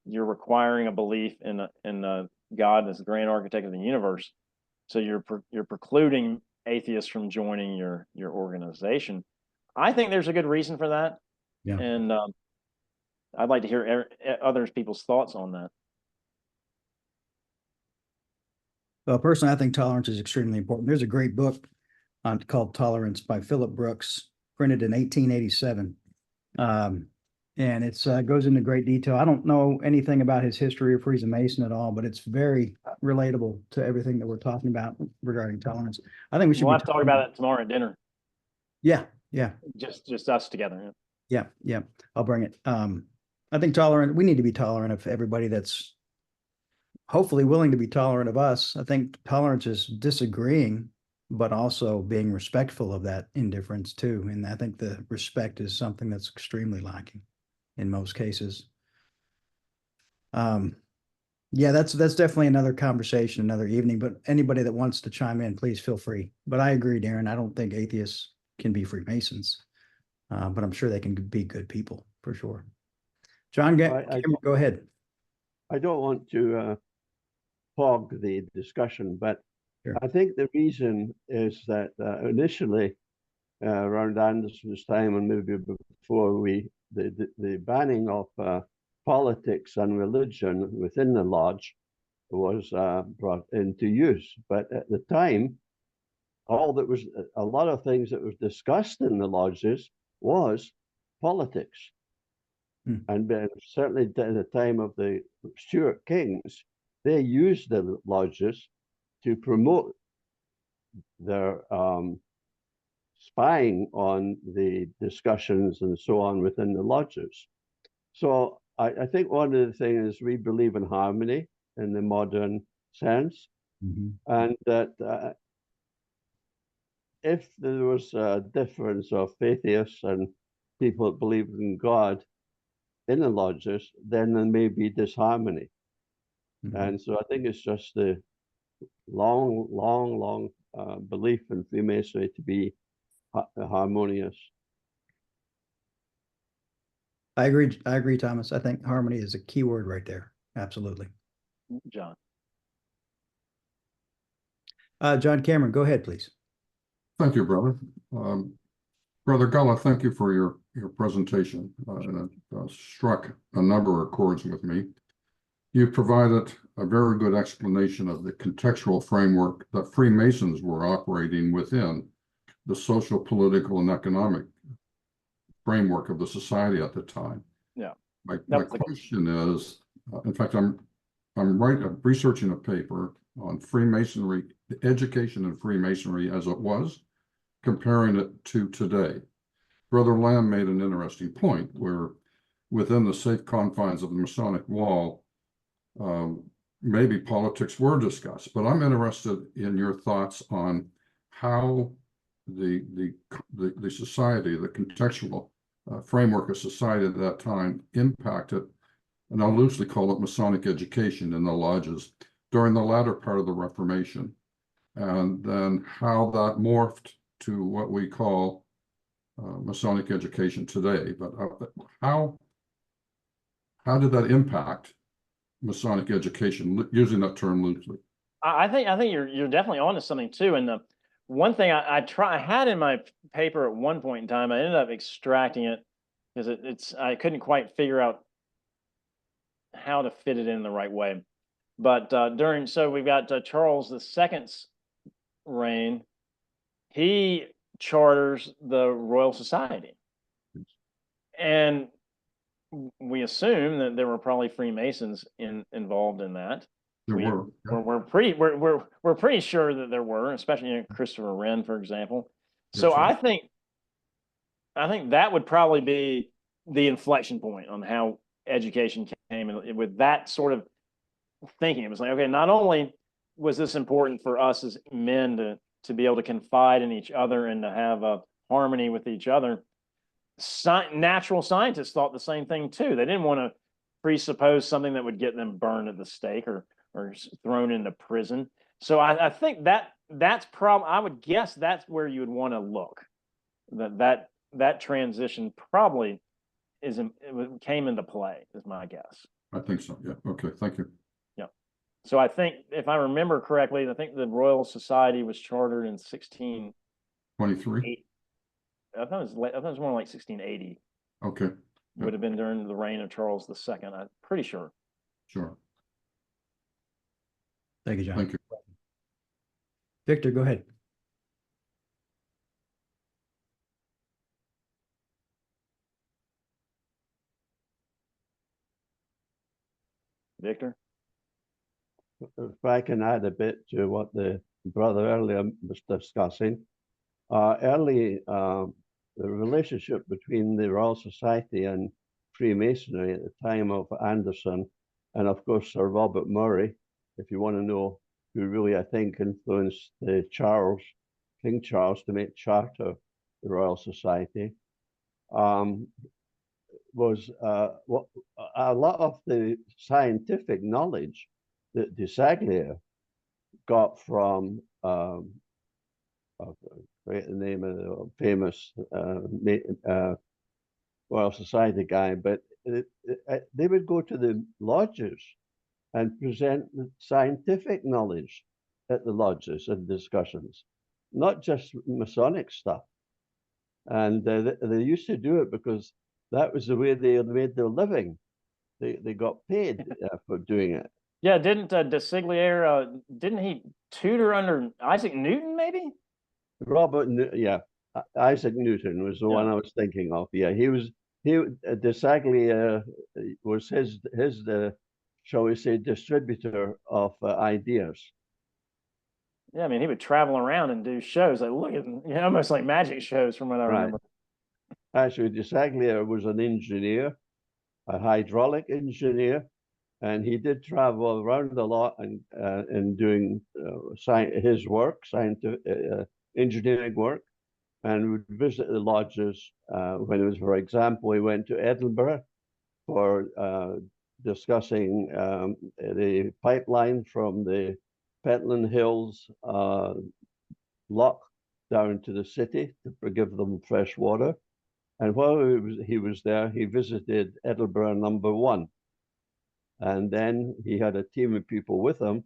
you're requiring a belief in God as the grand architect of the universe. So you're precluding atheists from joining your organization. I think there's a good reason for that. Yeah. And I'd like to hear other people's thoughts on that. Well, personally, I think tolerance is extremely important. There's a great book called Tolerance by Philip Brooks, printed in 1887. And it goes into great detail. I don't know anything about his history or if he's a Mason at all, but it's very relatable to everything that we're talking about regarding tolerance. I think we should We'll have to talk about it tomorrow at dinner. Yeah, yeah. Just us together. Yeah, yeah. I'll bring it. I think we need to be tolerant of everybody that's hopefully willing to be tolerant of us. I think tolerance is disagreeing, but also being respectful of that indifference too. And I think the respect is something that's extremely lacking in most cases. Yeah, that's definitely another conversation, another evening, but anybody that wants to chime in, please feel free. But I agree, Darrin, I don't think atheists can be Freemasons, but I'm sure they can be good people for sure. John, go ahead. I don't want to hog the discussion, but sure. I think the reason is that initially around Anderson's time and maybe before the banning of politics and religion within the lodge was brought into use. But at the time, a lot of things that was discussed in the lodges was politics. And certainly at the time of the Stuart Kings, they used the lodges to promote their spying on the discussions and so on within the lodges. So I think one of the things is we believe in harmony in the modern sense, and that if there was a difference of atheists and people that believe in God in the lodges, then there may be disharmony. And so I think it's just the long belief in Freemasonry to be harmonious. I agree, Thomas. I think harmony is a key word right there. Absolutely. John. John Cameron, go ahead, please. Thank you, brother. Brother Gulla, thank you for your presentation. And it struck a number of chords with me. You provided a very good explanation of the contextual framework that Freemasons were operating within, the social, political, and economic framework of the society at the time. Yeah. My question is, in fact, I'm researching a paper on Freemasonry, the education in Freemasonry as it was, comparing it to today. Brother Lamb made an interesting point where within the safe confines of the Masonic wall, maybe politics were discussed, but I'm interested in your thoughts on how the society, the contextual framework of society at that time impacted, and I'll loosely call it Masonic education in the lodges during the latter part of the Reformation, and then how that morphed to what we call Masonic education today. But how did that impact Masonic education, using that term loosely? I think you're definitely onto something too. And the one thing I had in my paper at one point in time, I ended up extracting it because I couldn't quite figure out how to fit it in the right way. But so we've got Charles II's reign. He charters the Royal Society, and we assume that there were probably Freemasons involved in that. We're pretty sure that there were, especially Christopher Wren, for example. So I think that would probably be the inflection point on how education came, and with that sort of thinking, it was like, okay, not only was this important for us as men to be able to confide in each other and to have a harmony with each other, natural scientists thought the same thing too. They didn't want to presuppose something that would get them burned at the stake or thrown into prison. So I think that's probably, I would guess that's where you would want to look. That transition probably came into play, is my guess. I think so. Yeah. Okay. Thank you. Yeah. So I think, if I remember correctly, I think the Royal Society was chartered in 23. I thought it was more like 1680. Okay. Would have been during the reign of Charles II. I'm pretty sure. Sure. Thank you, John. Thank you. Victor, go ahead. Victor? If I can add a bit to what the brother earlier was discussing, the relationship between the Royal Society and Freemasonry at the time of Anderson, and of course Sir Robert Murray, if you want to know who really, I think, influenced King Charles to make charter the Royal Society, was what a lot of the scientific knowledge that Dissalier got from I forget the name of the famous Royal Society guy, but they would go to the lodges and present scientific knowledge at the lodges and discussions, not just Masonic stuff. And they used to do it because that was the way they made their living. They got paid for doing it. Yeah, didn't didn't he tutor under Isaac Newton, maybe? Isaac Newton was the one I was thinking of. Yeah, Dissalier was his shall we say, distributor of ideas. Yeah, I mean, he would travel around and do shows. Like, look at, almost like magic shows from what I remember. Actually, Dissalier was an engineer, a hydraulic engineer, and he did travel around a lot and doing his work, scientific engineering work, and would visit the lodges when it was, for example, he went to Edinburgh for discussing the pipeline from the Pentland Hills lock down to the city to give them fresh water. And while he was there, he visited Edinburgh number 1. And then he had a team of people with him.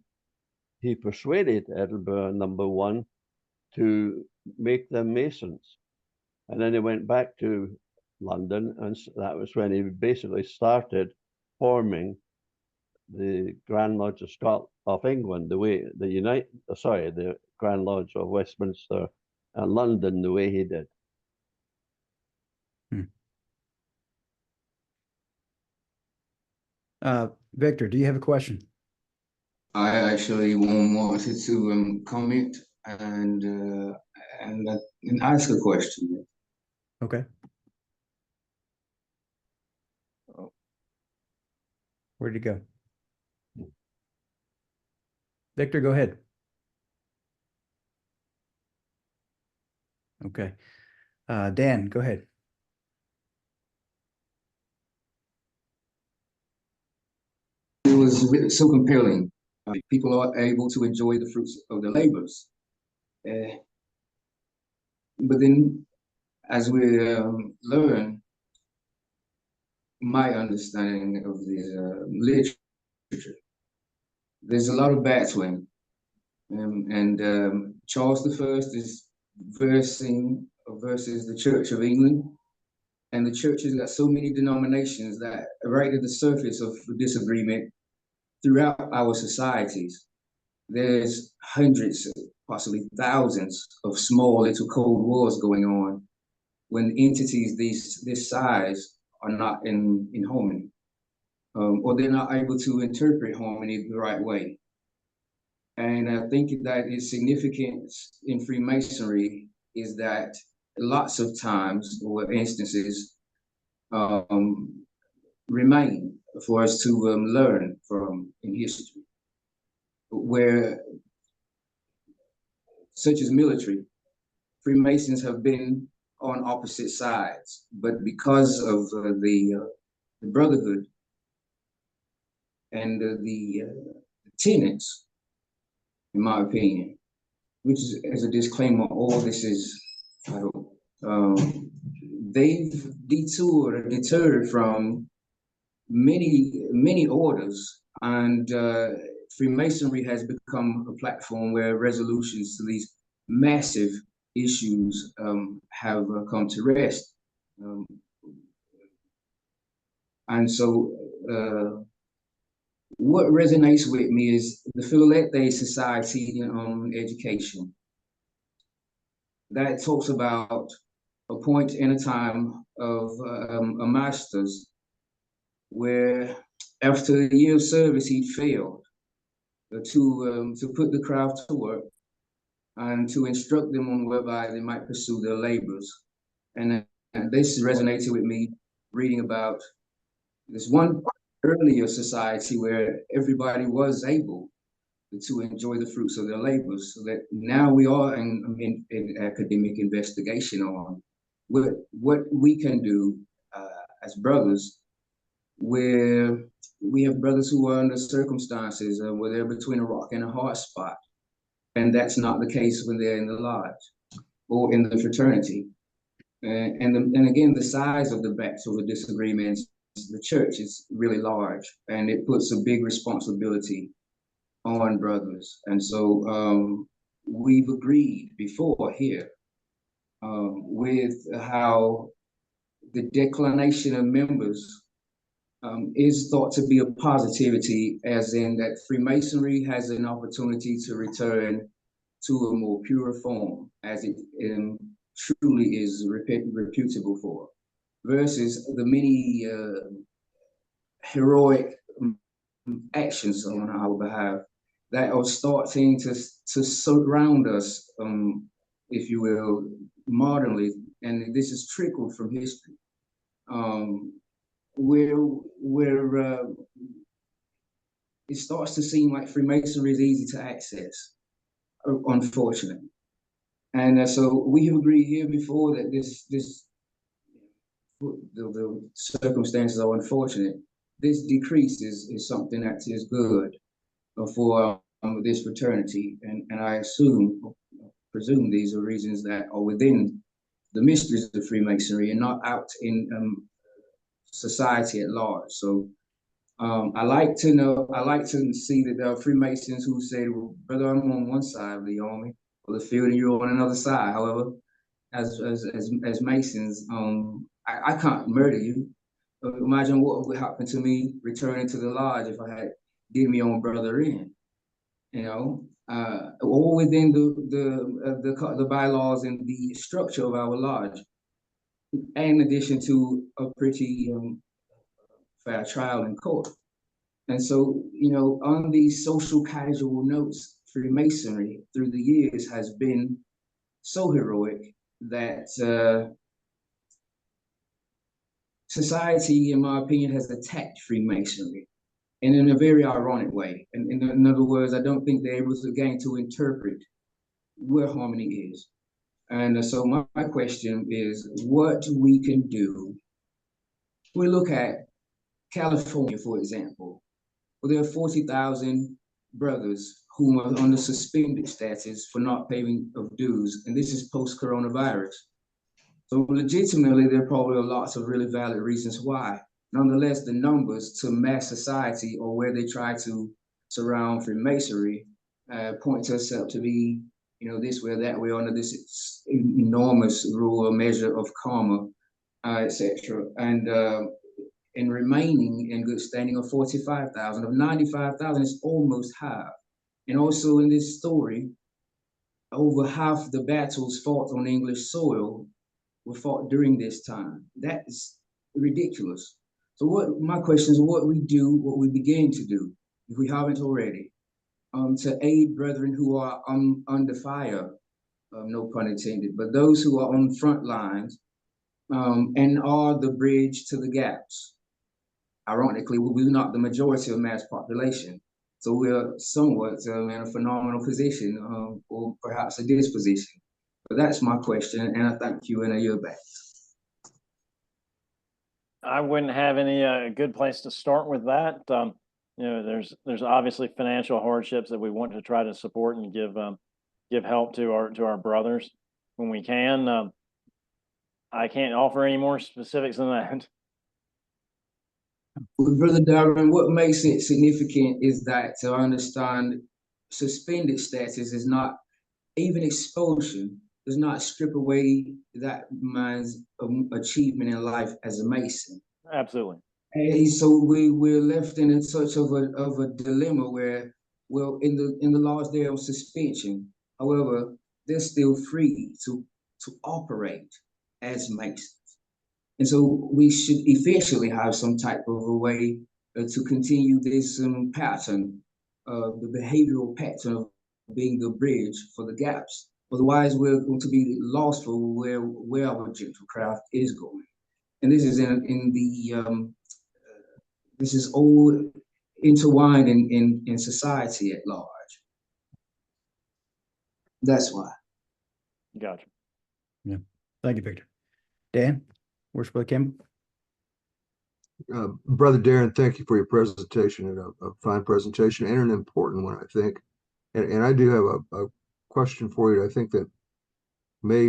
He persuaded Edinburgh number 1 to make them Masons. And then he went back to London, and that was when he basically started forming the Grand Lodge of England, the Grand Lodge of Westminster and London, the way he did. Victor, do you have a question? I actually wanted to comment and ask a question. Okay. Where'd you go? Victor, go ahead. Okay. Dan, go ahead. It was so compelling. People are able to enjoy the fruits of their labors. But then, as we learn, my understanding of this literature, there's a lot of battling. Charles I is versus the Church of England. And the church has got so many denominations that right at the surface of disagreement throughout our societies, there's hundreds, possibly thousands of small little cold wars going on when entities this size are not in harmony, or they're not able to interpret harmony the right way. And I think that is significant in Freemasonry is that lots of times or instances remain for us to learn from in history, where, such as military, Freemasons have been on opposite sides, but because of the brotherhood and the tenets, in my opinion, which is, as a disclaimer, all this is, I don't, they've deterred from many orders, and Freemasonry has become a platform where resolutions to these massive issues have come to rest. And so what resonates with me is the Fraternity Society on education. That talks about a point in a time of a master's where after a year of service, he'd failed to put the crowd to work and to instruct them on whereby they might pursue their labors. And this resonated with me reading about this one earlier society where everybody was able to enjoy the fruits of their labors. So that now we are in academic investigation on what we can do as brothers, where we have brothers who are under circumstances where they're between a rock and a hard spot. And that's not the case when they're in the lodge or in the fraternity. And again, the size of the backs of the disagreements, the church is really large, and it puts a big responsibility on brothers. And so we've agreed before here with how the declination of members is thought to be a positivity, as in that Freemasonry has an opportunity to return to a more pure form, as it truly is reputable for, versus the many heroic actions on our behalf that are starting to surround us, if you will, modernly, and this is trickled from history, where it starts to seem like Freemasonry is easy to access, unfortunately. And so we have agreed here before that the circumstances are unfortunate. This decrease is something that is good for this fraternity, and I presume these are reasons that are within the mysteries of Freemasonry and not out in society at large. So I like to see that there are Freemasons who say, well, brother, I'm on one side of the army or the field and you're on another side. However, as Masons, I can't murder you. Imagine what would happen to me returning to the lodge if I had did my own brother in, you know, all within the bylaws and the structure of our lodge, in addition to a pretty fair trial in court. And so, you know, on these social casual notes, Freemasonry through the years has been so heroic that society, in my opinion, has attacked Freemasonry, and in a very ironic way. And in other words, I don't think they're able to again to interpret where harmony is. And so my question is what we can do. We look at California, for example, where there are 40,000 brothers who are under suspended status for not paying of dues, and this is post-coronavirus. So legitimately, there probably are lots of really valid reasons why. Nonetheless, the numbers to mass society or where they try to surround Freemasonry point to itself to be, you know, this way or that way under this enormous rule or measure of karma, etc. And remaining in good standing of 45,000, of 95,000 is almost half. And also in this story, over half the battles fought on English soil were fought during this time. That is ridiculous. So my question is what we begin to do, if we haven't already, to aid brethren who are under fire, no pun intended, but those who are on front lines and are the bridge to the gaps. ironically, we're not the majority of mass population. So we're somewhat in a phenomenal position, or perhaps a disposition. But that's my question, and I thank you, and I yield back. I wouldn't have any good place to start with that. You know, there's obviously financial hardships that we want to try to support and give help to our brothers when we can. I can't offer any more specifics than that. Well, Brother Darrin, what makes it significant is that to understand suspended status is not, even expulsion does not strip away that man's achievement in life as a Mason. Absolutely. And so we're left in such of a dilemma where, well, in the laws there of suspension, however, they're still free to operate as Masons. And so we should eventually have some type of a way to continue this pattern, the behavioral pattern of being the bridge for the gaps. Otherwise, we're going to be lost for where our gentle craft is going. And this is this is all intertwined in society at large. That's why. Gotcha. Yeah. Thank you, Victor. Dan, Worship Brother Campbell. Brother Darrin, thank you for your presentation, and a fine presentation, and an important one, I think. And I do have a question for you, I think that may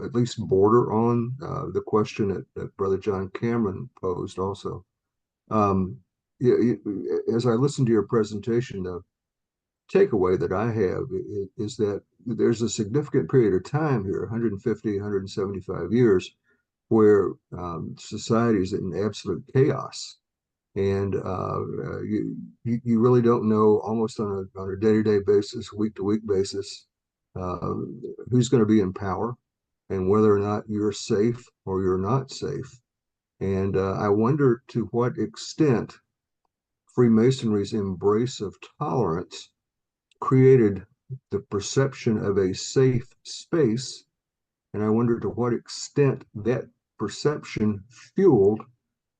at least border on the question that Brother John Cameron posed also. As I listened to your presentation, the takeaway that I have is that there's a significant period of time here, 150, 175 years, where society is in absolute chaos. And you really don't know, almost on a day-to-day basis, week-to-week basis, who's going to be in power and whether or not you're safe or you're not safe. And I wonder to what extent Freemasonry's embrace of tolerance created the perception of a safe space. And I wonder to what extent that perception fueled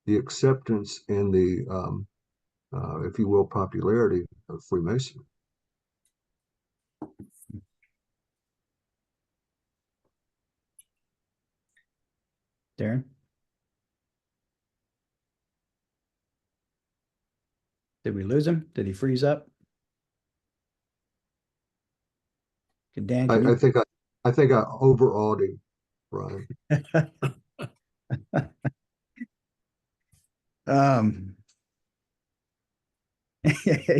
the acceptance and the, if you will, popularity of Freemasonry. Darrin? Did we lose him? Did he freeze up? Dan, I think I overawed him, Brian.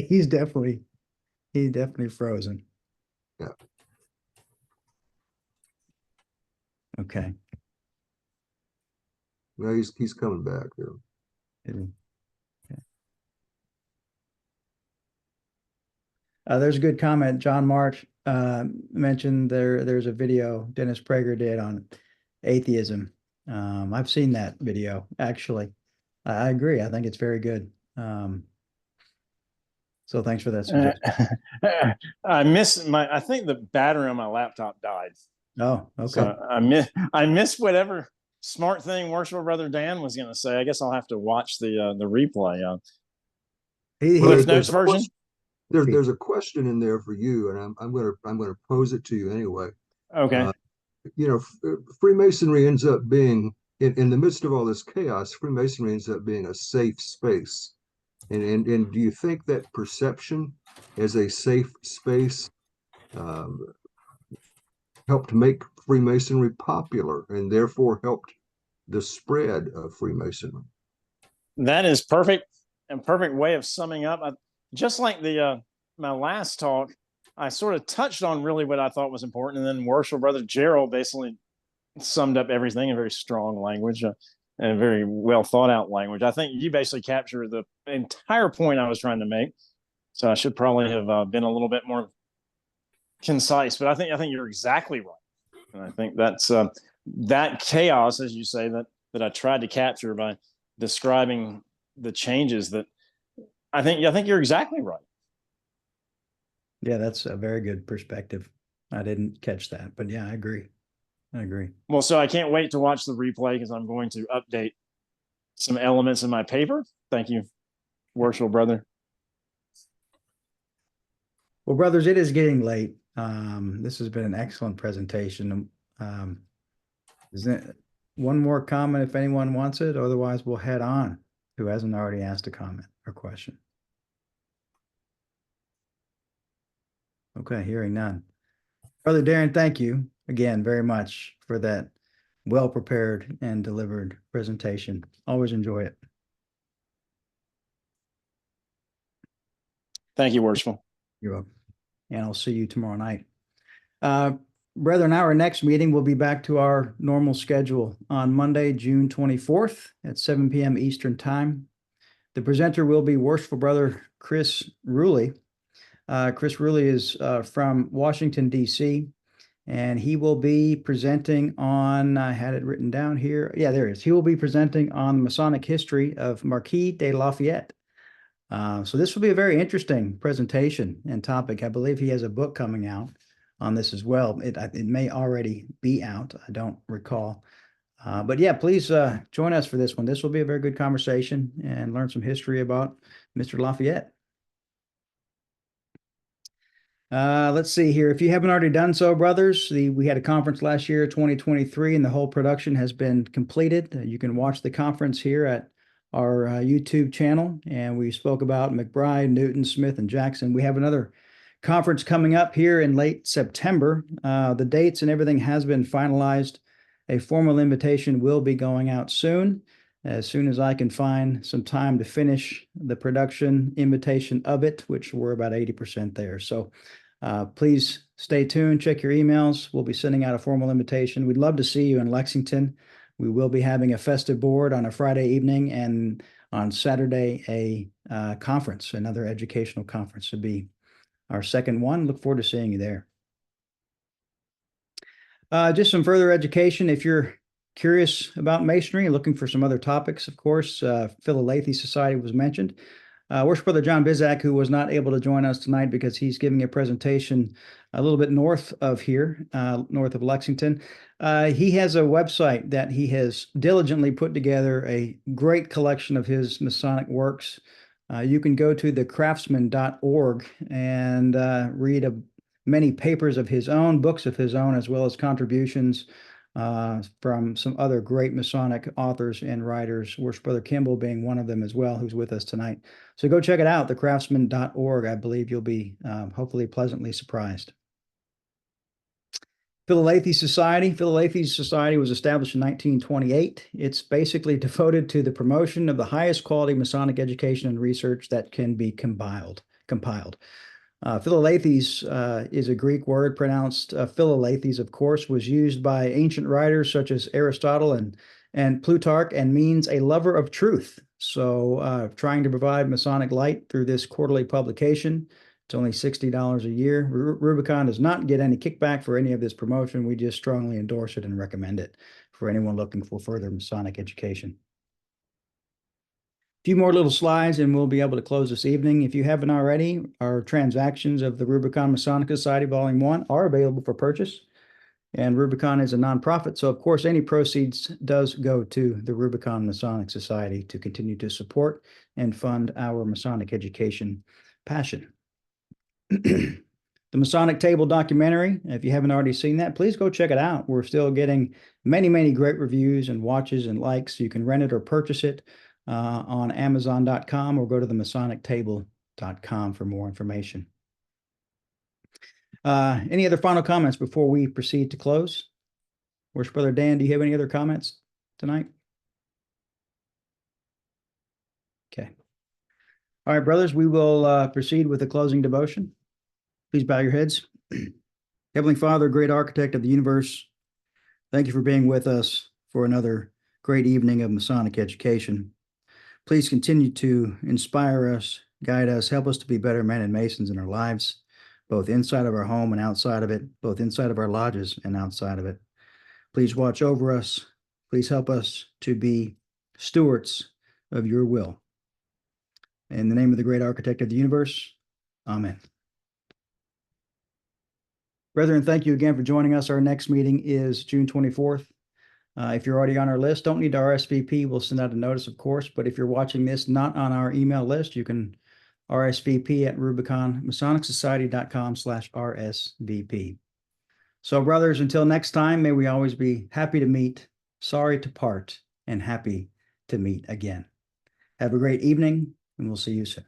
He's definitely frozen. Yeah. Okay. No, he's coming back there. Okay. There's a good comment. John March mentioned there's a video Dennis Prager did on atheism. I've seen that video, actually. I agree. I think it's very good. So thanks for that suggestion. I think the battery on my laptop died. Oh, okay. So I missed whatever smart thing Worshipful Brother Dan was going to say. I guess I'll have to watch the replay. Cliff Notes version. There's a question in there for you, and I'm going to pose it to you anyway. Okay. Freemasonry ends up being in the midst of all this chaos. Freemasonry ends up being a safe space, and do you think that perception as a safe space helped make Freemasonry popular, and therefore helped the spread of Freemasonry? That is perfect way of summing up. Just like my last talk, I sort of touched on really what I thought was important, and then Worshipful Brother Gerald basically summed up everything in very strong language and very well thought out language. I think you basically captured the entire point I was trying to make. So I should probably have been a little bit more concise, but I think you're exactly right, and I think that's that chaos, as you say, that I tried to capture by describing the changes that I think you're exactly right. Yeah, that's a very good perspective. I didn't catch that, but yeah, I agree. Well, so I can't wait to watch the replay because I'm going to update some elements in my paper. Thank you, worshipful brother. Well, brothers, it is getting late. This has been an excellent presentation. Is there one more comment if anyone wants it? Otherwise, we'll head on. Who hasn't already asked a comment or question? Okay, hearing none. Brother Darrin, thank you again very much for that well-prepared and delivered presentation. Always enjoy it. Thank you, worshipful. You're welcome. And I'll see you tomorrow night. Brethren, our next meeting will be back to our normal schedule on Monday, June 24th at 7 p.m. Eastern Time. The presenter will be worshipful brother Chris Ruley. Chris Ruley is from Washington, D.C., and he will be presenting on, I had it written down here. Yeah, there it is. He will be presenting on the Masonic history of Marquis de Lafayette. So this will be a very interesting presentation and topic. I believe he has a book coming out on this as well. It may already be out. I don't recall. But yeah, please join us for this one. This will be a very good conversation and learn some history about Mr. Lafayette. Let's see here. If you haven't already done so, brothers, we had a conference last year, 2023, and the whole production has been completed. You can watch the conference here at our YouTube channel, and we spoke about McBride, Newton, Smith, and Jackson. We have another conference coming up here in late September. The dates and everything has been finalized. A formal invitation will be going out soon as I can find some time to finish the production invitation of it, which we're about 80% there. So please stay tuned, check your emails. We'll be sending out a formal invitation. We'd love to see you in Lexington. We will be having a festive board on a Friday evening, and on Saturday, a conference, another educational conference to be our second one. Look forward to seeing you there. Just some further education. If you're curious about Masonry, looking for some other topics, of course, Philalethes Society was mentioned. Worship Brother John Bizak, who was not able to join us tonight because he's giving a presentation a little bit north of here, north of Lexington. He has a website that he has diligently put together a great collection of his Masonic works. You can go to thecraftsman.org and read many papers of his own, books of his own, as well as contributions from some other great Masonic authors and writers, Worship Brother Kimball being one of them as well, who's with us tonight. So go check it out, thecraftsman.org. I believe you'll be hopefully pleasantly surprised. Philalethes Society. Philalethes Society was established in 1928. It's basically devoted to the promotion of the highest quality Masonic education and research that can be compiled. Philalethes is a Greek word pronounced Philalethes, of course, was used by ancient writers such as Aristotle and Plutarch, and means a lover of truth. So trying to provide Masonic light through this quarterly publication. It's only $60 a year. Rubicon does not get any kickback for any of this promotion. We just strongly endorse it and recommend it for anyone looking for further Masonic education. A few more little slides and we'll be able to close this evening. If you haven't already, our transactions of the Rubicon Masonic Society Volume 1 are available for purchase. And Rubicon is a nonprofit, so of course any proceeds does go to the Rubicon Masonic Society to continue to support and fund our Masonic education passion. The Masonic Table documentary, if you haven't already seen that, please go check it out. We're still getting many, many great reviews and watches and likes. You can rent it or purchase it on Amazon.com or go to the MasonicTable.com for more information. Any other final comments before we proceed to close? Worship Brother Dan, do you have any other comments tonight? Okay. All right, brothers, we will proceed with the closing devotion. Please bow your heads. Heavenly Father, great architect of the universe, thank you for being with us for another great evening of Masonic education. Please continue to inspire us, guide us, help us to be better men and Masons in our lives, both inside of our home and outside of it, both inside of our lodges and outside of it. Please watch over us. Please help us to be stewards of your will. In the name of the great architect of the universe, amen. Brethren, thank you again for joining us. Our next meeting is June 24th If you're already on our list, don't need to RSVP. We'll send out a notice, of course. But if you're watching this not on our email list, you can RSVP at RubiconMasonicSociety.com/RSVP. So, brothers, until next time, may we always be happy to meet, sorry to part, and happy to meet again. Have a great evening, and we'll see you soon.